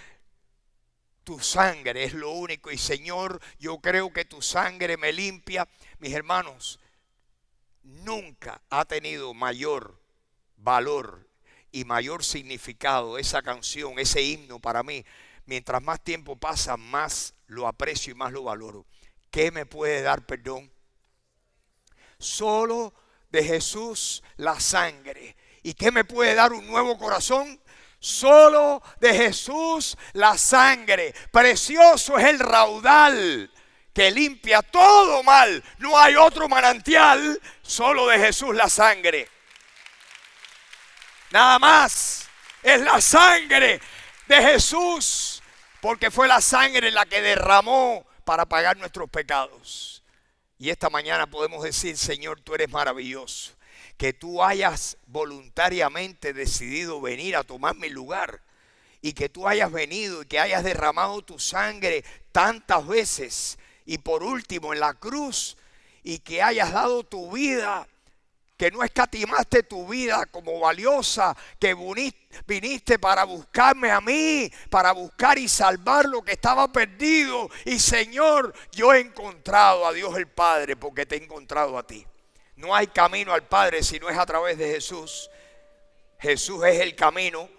tu sangre es lo único, y Señor, yo creo que tu sangre me limpia. Mis hermanos, nunca ha tenido mayor valor y mayor significado esa canción, ese himno para mí. Mientras más tiempo pasa, más lo aprecio y más lo valoro. ¿Qué me puede dar perdón? Solo de Jesús la sangre. ¿Y qué me puede dar un nuevo corazón? Solo de Jesús la sangre. Precioso es el raudal que limpia todo mal. No hay otro manantial, solo de Jesús la sangre. Nada más, es la sangre de Jesús, porque fue la sangre la que derramó para pagar nuestros pecados. Y esta mañana podemos decir, Señor, tú eres maravilloso. Que tú hayas voluntariamente decidido venir a tomar mi lugar. Y que tú hayas venido y que hayas derramado tu sangre tantas veces. Y por último en la cruz. Y que hayas dado tu vida. Que no escatimaste tu vida como valiosa, que viniste para buscarme a mí, para buscar y salvar lo que estaba perdido. Y Señor, yo he encontrado a Dios el Padre porque te he encontrado a ti. No hay camino al Padre si no es a través de Jesús. Jesús es el camino,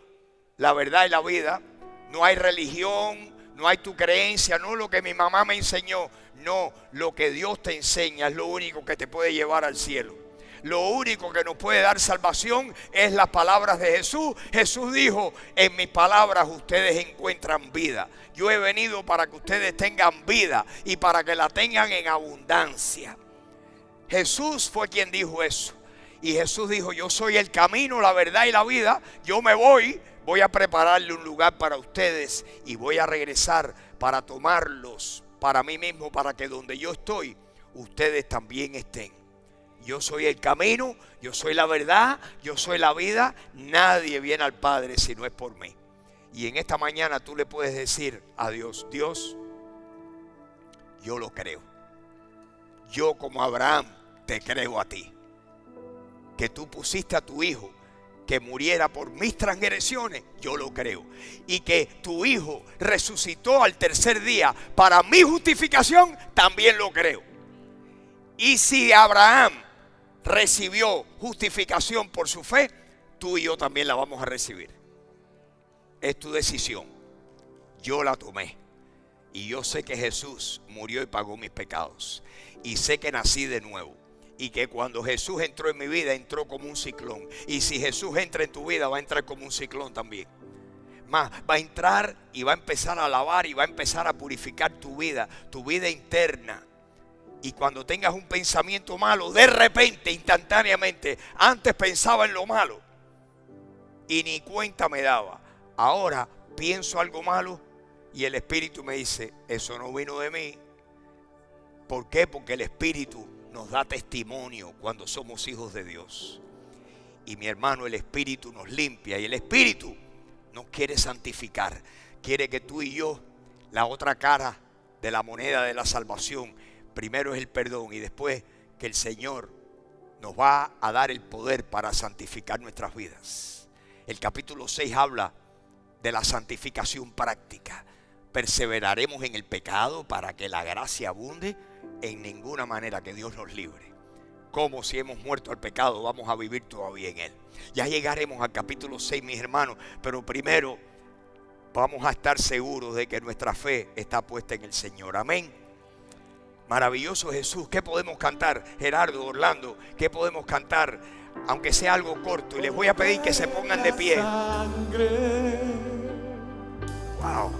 la verdad y la vida. no hay religión, no hay tu creencia, no lo que mi mamá me enseñó. No, lo que Dios te enseña es lo único que te puede llevar al cielo. Lo único que nos puede dar salvación es las palabras de Jesús. Jesús dijo: en mis palabras ustedes encuentran vida. Yo he venido para que ustedes tengan vida y para que la tengan en abundancia. Jesús fue quien dijo eso. Y Jesús dijo: yo soy el camino, la verdad y la vida. Yo me voy a prepararle un lugar para ustedes y voy a regresar para tomarlos para mí mismo, para que donde yo estoy, ustedes también estén. Yo soy el camino, yo soy la verdad, yo soy la vida. Nadie viene al Padre si no es por mí. Y en esta mañana tú le puedes decir a Dios: Dios, yo lo creo. Yo, como Abraham, te creo a ti. Que tú pusiste a tu hijo que muriera por mis transgresiones, yo lo creo. Y que tu hijo resucitó al tercer día para mi justificación, también lo creo. Y si Abraham recibió justificación por su fe, tú y yo también la vamos a recibir. Es tu decisión. Yo la tomé. Y yo sé que Jesús murió y pagó mis pecados. Y sé que nací de nuevo. Y que cuando Jesús entró en mi vida, entró como un ciclón. Y si Jesús entra en tu vida, va a entrar como un ciclón también. Más, va a entrar y va a empezar a lavar y va a empezar a purificar tu vida interna. Y cuando tengas un pensamiento malo, de repente, instantáneamente, antes pensaba en lo malo y ni cuenta me daba. Ahora pienso algo malo y el Espíritu me dice: eso no vino de mí. ¿Por qué? Porque el Espíritu nos da testimonio cuando somos hijos de Dios. Y mi hermano, el Espíritu nos limpia y el Espíritu nos quiere santificar. Quiere que tú y yo, la otra cara de la moneda de la salvación, primero es el perdón y después que el Señor nos va a dar el poder para santificar nuestras vidas. El capítulo 6 habla de la santificación práctica. Perseveraremos en el pecado para que la gracia abunde. En ninguna manera, que Dios nos libre. Como si hemos muerto al pecado, vamos a vivir todavía en él. Ya llegaremos al capítulo 6, mis hermanos, pero primero vamos a estar seguros de que nuestra fe está puesta en el Señor. Amén. Maravilloso Jesús. ¿Qué podemos cantar, Gerardo, Orlando? ¿Qué podemos cantar? Aunque sea algo corto. Y les voy a pedir que se pongan de pie. Wow.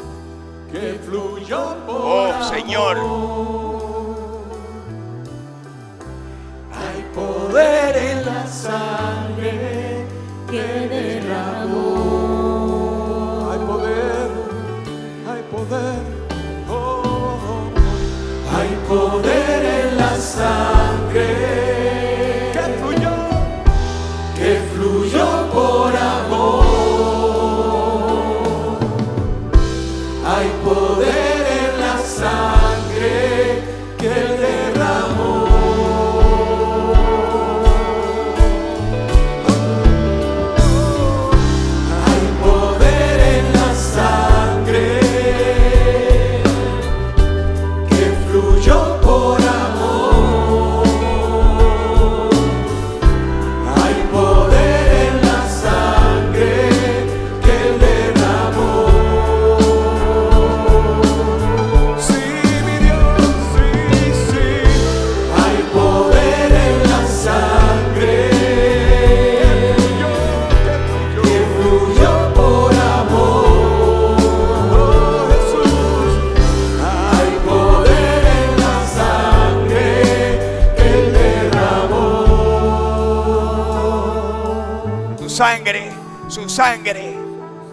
Que fluyó por oh, Señor. Hay poder en la sangre que derramó. Hay poder, hay poder. Oh, hay poder en la sangre que fluyó por amor. Hay poder en la sangre que derramó.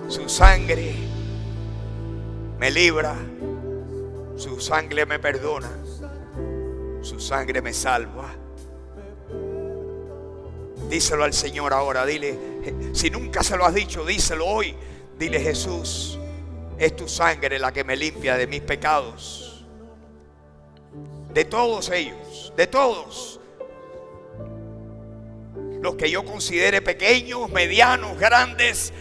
Su sangre me libra, su sangre me perdona, su sangre me salva. Díselo al Señor ahora, dile, si nunca se lo has dicho, díselo hoy. Dile: Jesús, es tu sangre la que me limpia de mis pecados, de todos ellos, de todos. Los que yo considere pequeños, medianos, grandes,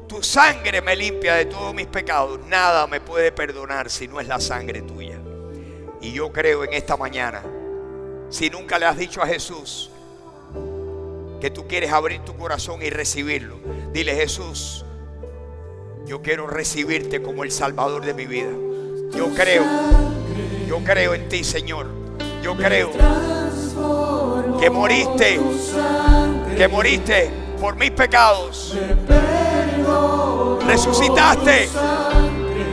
tu sangre me limpia de todos mis pecados. Nada me puede perdonar si no es la sangre tuya. Y yo creo en esta mañana, si nunca le has dicho a Jesús que tú quieres abrir tu corazón y recibirlo, dile: Jesús, Yo quiero recibirte como el Salvador de mi vida. Yo creo en ti, Señor. Yo creo que moriste por mis pecados. Resucitaste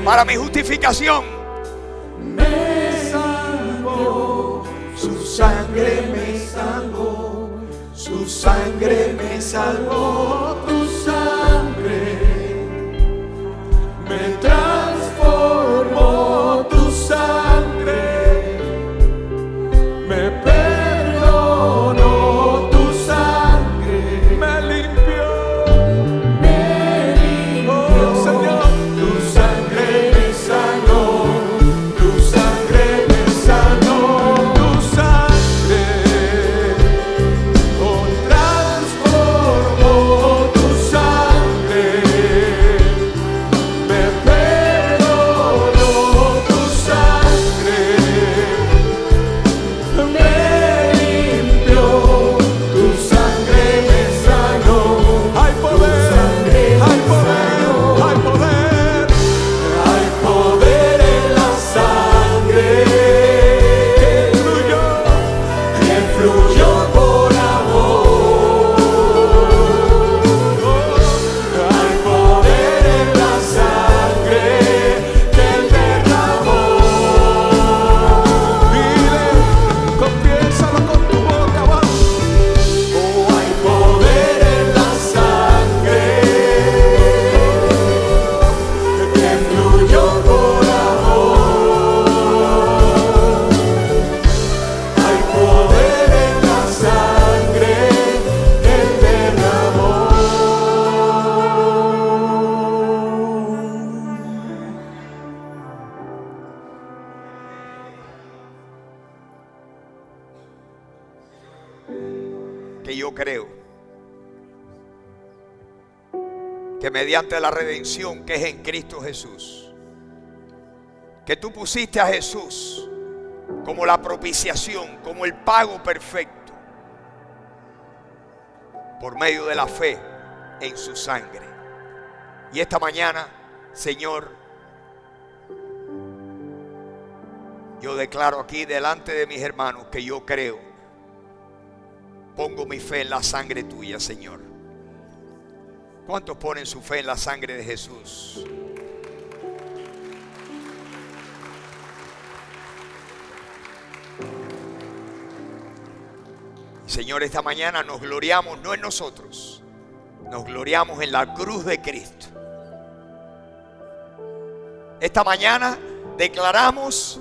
para mi justificación. Me salvó, su sangre me salvó, su sangre me salvó, tu sangre me transformó, tu sangre me perdonó, tu sangre me limpió, oh Señor, tu sangre me sanó, tu sangre me sanó, tu sangre oh transformó, tu sangre me perdonó, tu sangre me limpió, tu sangre me sanó. Hay poder, hay poder, hay poder, hay poder en la sangre que fluyó por amor. Hay poder en la sangre que Él derramó. Dile, confiésalo con tu boca, vamos. Oh, hay poder en la sangre que fluyó por amor. Hay poder en la sangre que Él derramó. Que yo creo que mediante la redención que es en Cristo Jesús, que tú pusiste a Jesús como la propiciación, como el pago perfecto, por medio de la fe en su sangre. Y esta mañana, Señor, yo declaro aquí delante de mis hermanos que yo creo, pongo mi fe en la sangre tuya, Señor. ¿Cuántos ponen su fe en la sangre de Jesús? Señor, esta mañana nos gloriamos no en nosotros, nos gloriamos en la cruz de Cristo. Esta mañana declaramos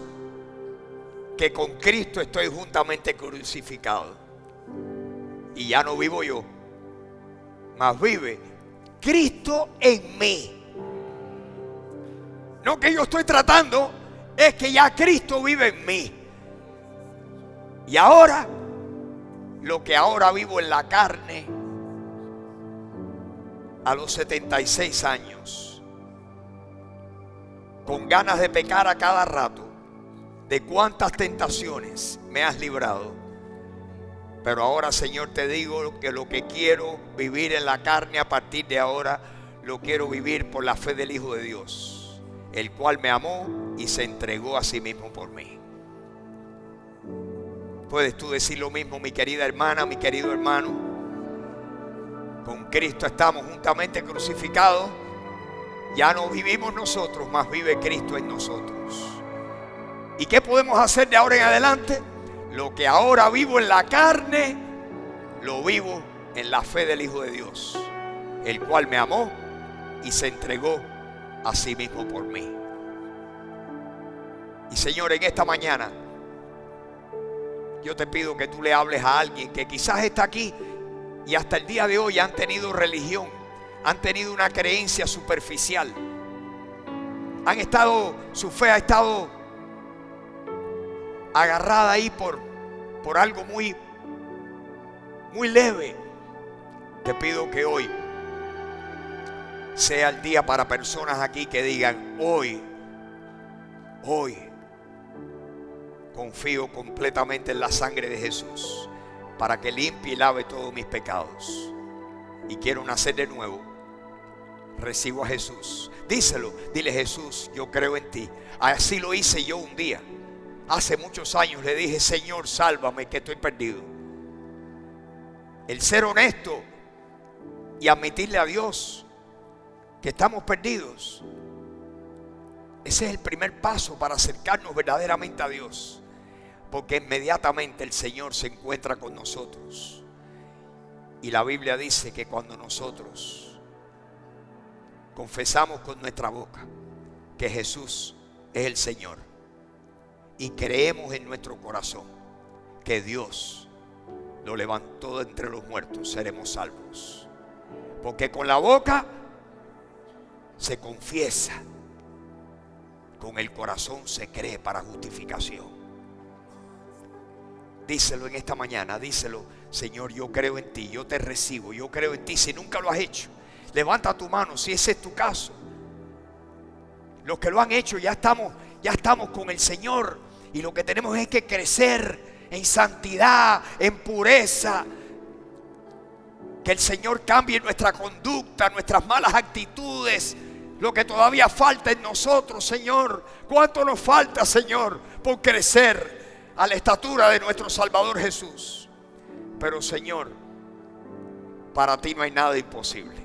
que con Cristo estoy juntamente crucificado. Y ya no vivo yo, mas vive Cristo en mí. No que yo estoy tratando, es que ya Cristo vive en mí. Y ahora, lo que ahora vivo en la carne, a los 76 años, con ganas de pecar a cada rato, de cuántas tentaciones me has librado. Pero ahora, Señor, te digo que lo que quiero vivir en la carne a partir de ahora, lo quiero vivir por la fe del Hijo de Dios, el cual me amó y se entregó a sí mismo por mí. ¿Puedes tú decir lo mismo, mi querida hermana, mi querido hermano? Con Cristo estamos juntamente crucificados. Ya no vivimos nosotros, mas vive Cristo en nosotros. ¿Y qué podemos hacer de ahora en adelante? Lo que ahora vivo en la carne, lo vivo en la fe del Hijo de Dios, el cual me amó y se entregó a sí mismo por mí. Y Señor, en esta mañana, yo te pido que tú le hables a alguien que quizás está aquí y hasta el día de hoy han tenido religión, han tenido una creencia superficial, su fe ha estado agarrada ahí por algo muy leve. Te pido que hoy sea el día para personas aquí que digan: hoy confío completamente en la sangre de Jesús para que limpie y lave todos mis pecados, y quiero nacer de nuevo, recibo a Jesús. Díselo, dile: Jesús, yo creo en ti. Así lo hice yo un día. Hace muchos años le dije: Señor, sálvame, que estoy perdido. El ser honesto y admitirle a Dios que estamos perdidos, ese es el primer paso para acercarnos verdaderamente a Dios, porque inmediatamente el Señor se encuentra con nosotros. Y la Biblia dice que cuando nosotros confesamos con nuestra boca que Jesús es el Señor y creemos en nuestro corazón que Dios lo levantó de entre los muertos, seremos salvos. Porque con la boca se confiesa, con el corazón se cree para justificación. Díselo en esta mañana, díselo: Señor, yo creo en ti, yo te recibo, yo creo en ti. Si nunca lo has hecho, levanta tu mano si ese es tu caso. Los que lo han hecho ya estamos con el Señor, y lo que tenemos es que crecer en santidad, en pureza. Que el Señor cambie nuestra conducta, nuestras malas actitudes, lo que todavía falta en nosotros, Señor. ¿Cuánto nos falta, Señor, por crecer a la estatura de nuestro Salvador Jesús? Pero, Señor, para ti no hay nada imposible.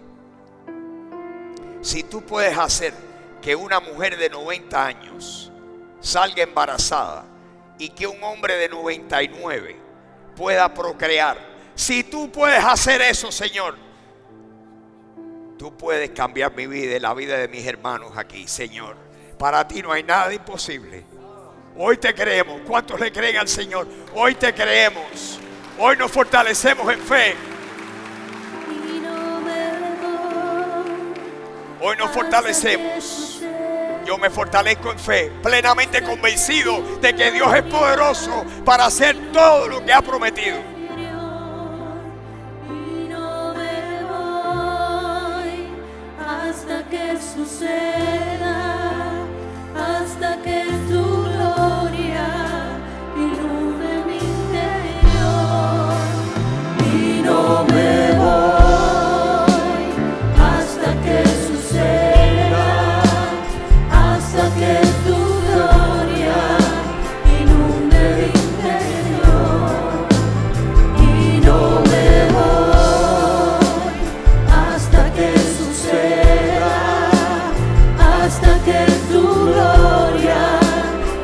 Si tú puedes hacer que una mujer de 90 años salga embarazada y que un hombre de 99 pueda procrear, si tú puedes hacer eso, Señor, tú puedes cambiar mi vida y la vida de mis hermanos aquí, Señor. Para ti no hay nada imposible. Hoy te creemos. ¿Cuántos le creen al Señor? Hoy te creemos. Hoy nos fortalecemos en fe. Hoy nos fortalecemos. Yo me fortalezco en fe, plenamente convencido de que Dios es poderoso para hacer todo lo que ha prometido. Hasta que suceda, hasta que tu gloria ilumine mi interior. Y no me voy hasta que suceda, hasta que tu gloria ilumine mi interior. Y no me voy hasta que hasta que tu gloria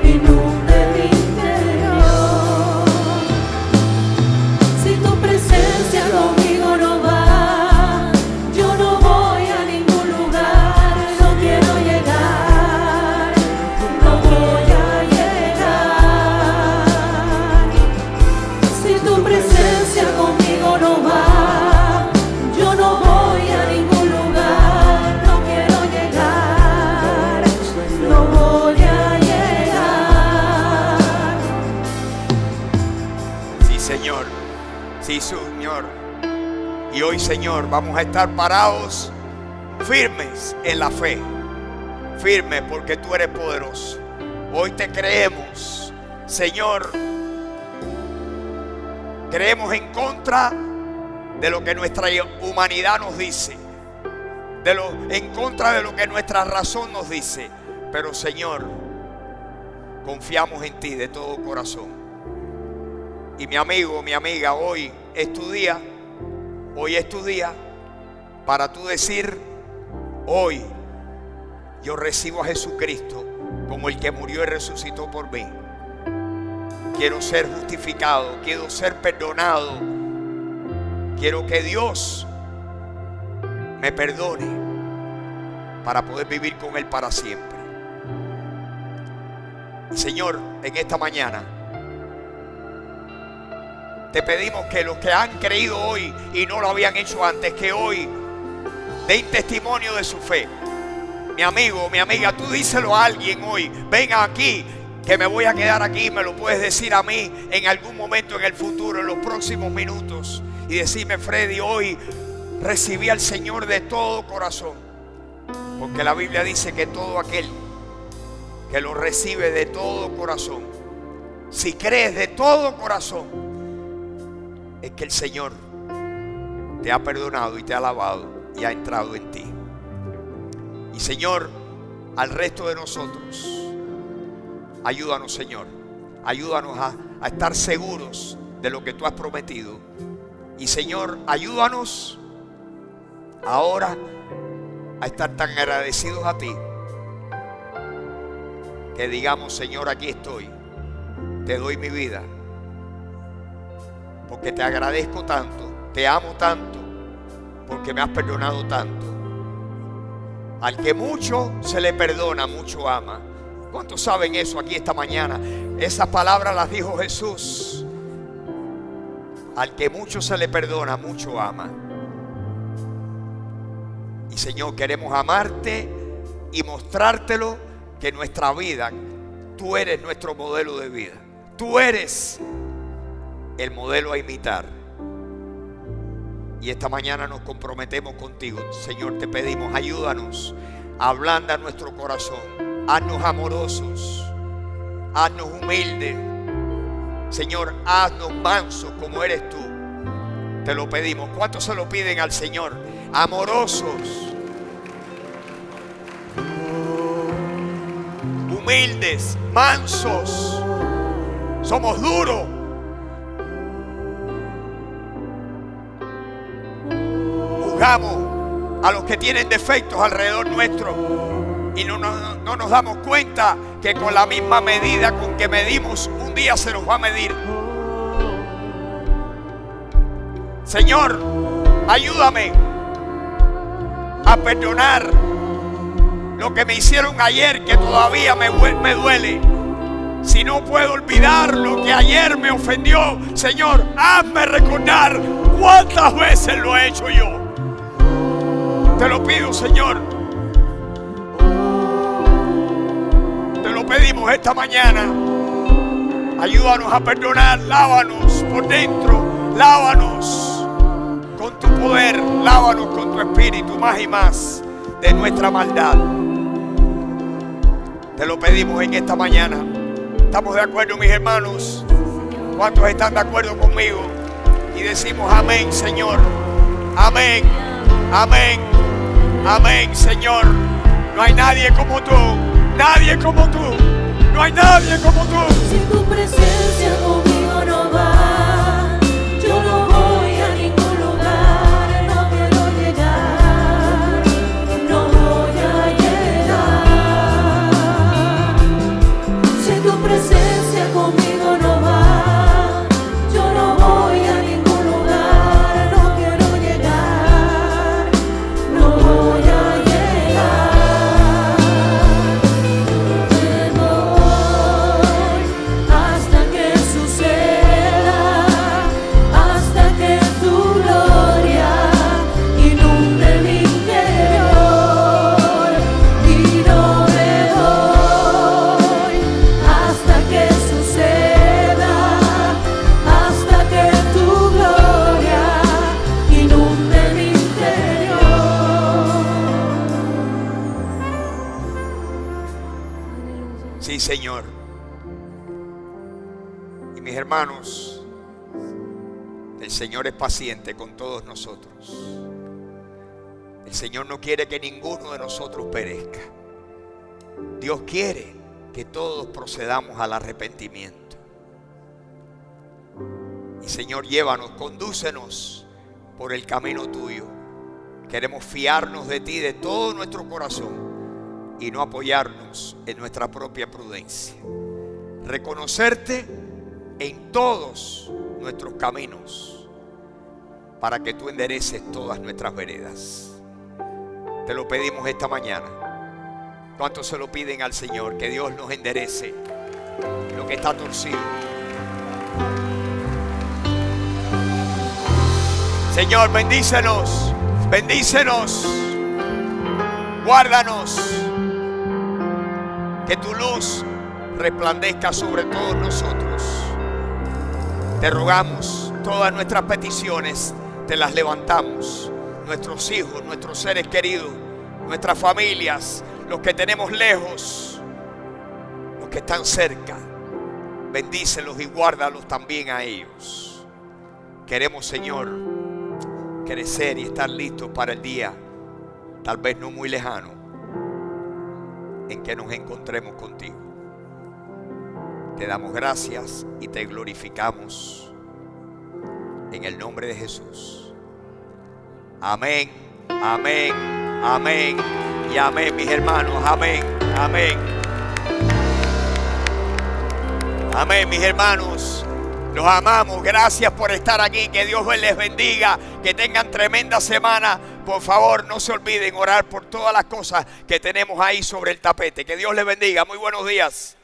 inunde mi interior. Si tu presencia conmigo no va, yo no voy a ningún lugar. No quiero llegar, no voy a llegar. Si tu presencia conmigo no va, yo no voy a ningún lugar. No quiero llegar, no voy a llegar. Sí, Señor. Sí, Señor. Y hoy, Señor, vamos a estar parados, firmes en la fe. Firmes porque tú eres poderoso. Hoy te creemos, Señor. Creemos en contra de lo que nuestra humanidad nos dice, en contra de lo que nuestra razón nos dice. Pero, Señor, confiamos en ti de todo corazón. Y mi amigo, mi amiga, hoy es tu día. Hoy es tu día para tú decir: hoy yo recibo a Jesucristo como el que murió y resucitó por mí. Quiero ser justificado, quiero ser perdonado. Quiero que Dios me perdone para poder vivir con Él para siempre. Y, Señor, en esta mañana te pedimos que los que han creído hoy y no lo habían hecho antes, que hoy den testimonio de su fe. Mi amigo, mi amiga, tú díselo a alguien hoy: venga aquí, que me voy a quedar aquí. Me lo puedes decir a mí en algún momento en el futuro, en los próximos minutos, y decirme: Freddy, hoy recibí al Señor de todo corazón. Porque la Biblia dice que todo aquel que lo recibe de todo corazón, si crees de todo corazón, es que el Señor te ha perdonado y te ha lavado y ha entrado en ti. Y Señor, al resto de nosotros, ayúdanos, Señor. Ayúdanos a estar seguros de lo que tú has prometido. Y Señor, ayúdanos ahora a estar tan agradecidos a ti, que digamos: Señor, aquí estoy, te doy mi vida, porque te agradezco tanto, te amo tanto, porque me has perdonado tanto. Al que mucho se le perdona, mucho ama. ¿Cuántos saben eso aquí esta mañana? Esas palabras las dijo Jesús. Al que mucho se le perdona, mucho ama. Y Señor, queremos amarte y mostrártelo, que nuestra vida, tú eres nuestro modelo de vida. Tú eres el modelo a imitar. Y esta mañana nos comprometemos contigo. Señor, te pedimos, ayúdanos, ablanda nuestro corazón, haznos amorosos, haznos humildes. Señor, haznos mansos como eres tú. Te lo pedimos. ¿Cuántos se lo piden al Señor? Amorosos, humildes, mansos. Somos duros. Juzgamos a los que tienen defectos alrededor nuestro y no nos damos cuenta que con la misma medida con que medimos, un día se nos va a medir. Señor, ayúdame a perdonar lo que me hicieron ayer, que todavía me duele. Si no puedo olvidar lo que ayer me ofendió, Señor, hazme recordar cuántas veces lo he hecho yo. Te lo pido, Señor. Te lo pedimos esta mañana. Ayúdanos a perdonar. Lávanos por dentro. Lávanos con tu poder. Lávanos con tu espíritu, más y más de nuestra maldad. Te lo pedimos en esta mañana. ¿Estamos de acuerdo, mis hermanos? ¿Cuántos están de acuerdo conmigo? Y decimos amén, Señor. Amén. Amén. Amén, Señor. No hay nadie como tú. Nadie como tú. No hay nadie como tú. Si tu presencia conmigo no va, yo no voy a ningún lugar. No quiero llegar, no voy a llegar. Si tu presencia conmigo no va, yo no voy a ningún lugar. No quiero llegar, no voy a llegar. Me voy hasta que suceda, hasta que tu gloria inunde mi interior. Y no me voy hasta que suceda, hasta que tu gloria inunde mi interior. Sí, Señor. Y mis hermanos, el Señor es paciente con todos nosotros. El Señor no quiere que ninguno de nosotros perezca. Dios quiere que todos procedamos al arrepentimiento. Y Señor, llévanos, condúcenos por el camino tuyo. Queremos fiarnos de ti de todo nuestro corazón y no apoyarnos en nuestra propia prudencia. Reconocerte en todos nuestros caminos para que tú endereces todas nuestras veredas. Te lo pedimos esta mañana. ¿Cuántos se lo piden al Señor? Que Dios nos enderece lo que está torcido. Señor, bendícenos, bendícenos, guárdanos, que tu luz resplandezca sobre todos nosotros. Te rogamos, todas nuestras peticiones te las levantamos. Nuestros hijos, nuestros seres queridos, nuestras familias, los que tenemos lejos, los que están cerca, bendícelos y guárdalos también a ellos. Queremos, Señor, crecer y estar listos para el día, tal vez no muy lejano, en que nos encontremos contigo. Te damos gracias y te glorificamos en el nombre de Jesús. Amén, amén, amén y amén, mis hermanos. Amén, amén. Amén, mis hermanos. Los amamos. Gracias por estar aquí. Que Dios les bendiga. Que tengan tremenda semana. Por favor, no se olviden orar por todas las cosas que tenemos ahí sobre el tapete. Que Dios les bendiga. Muy buenos días.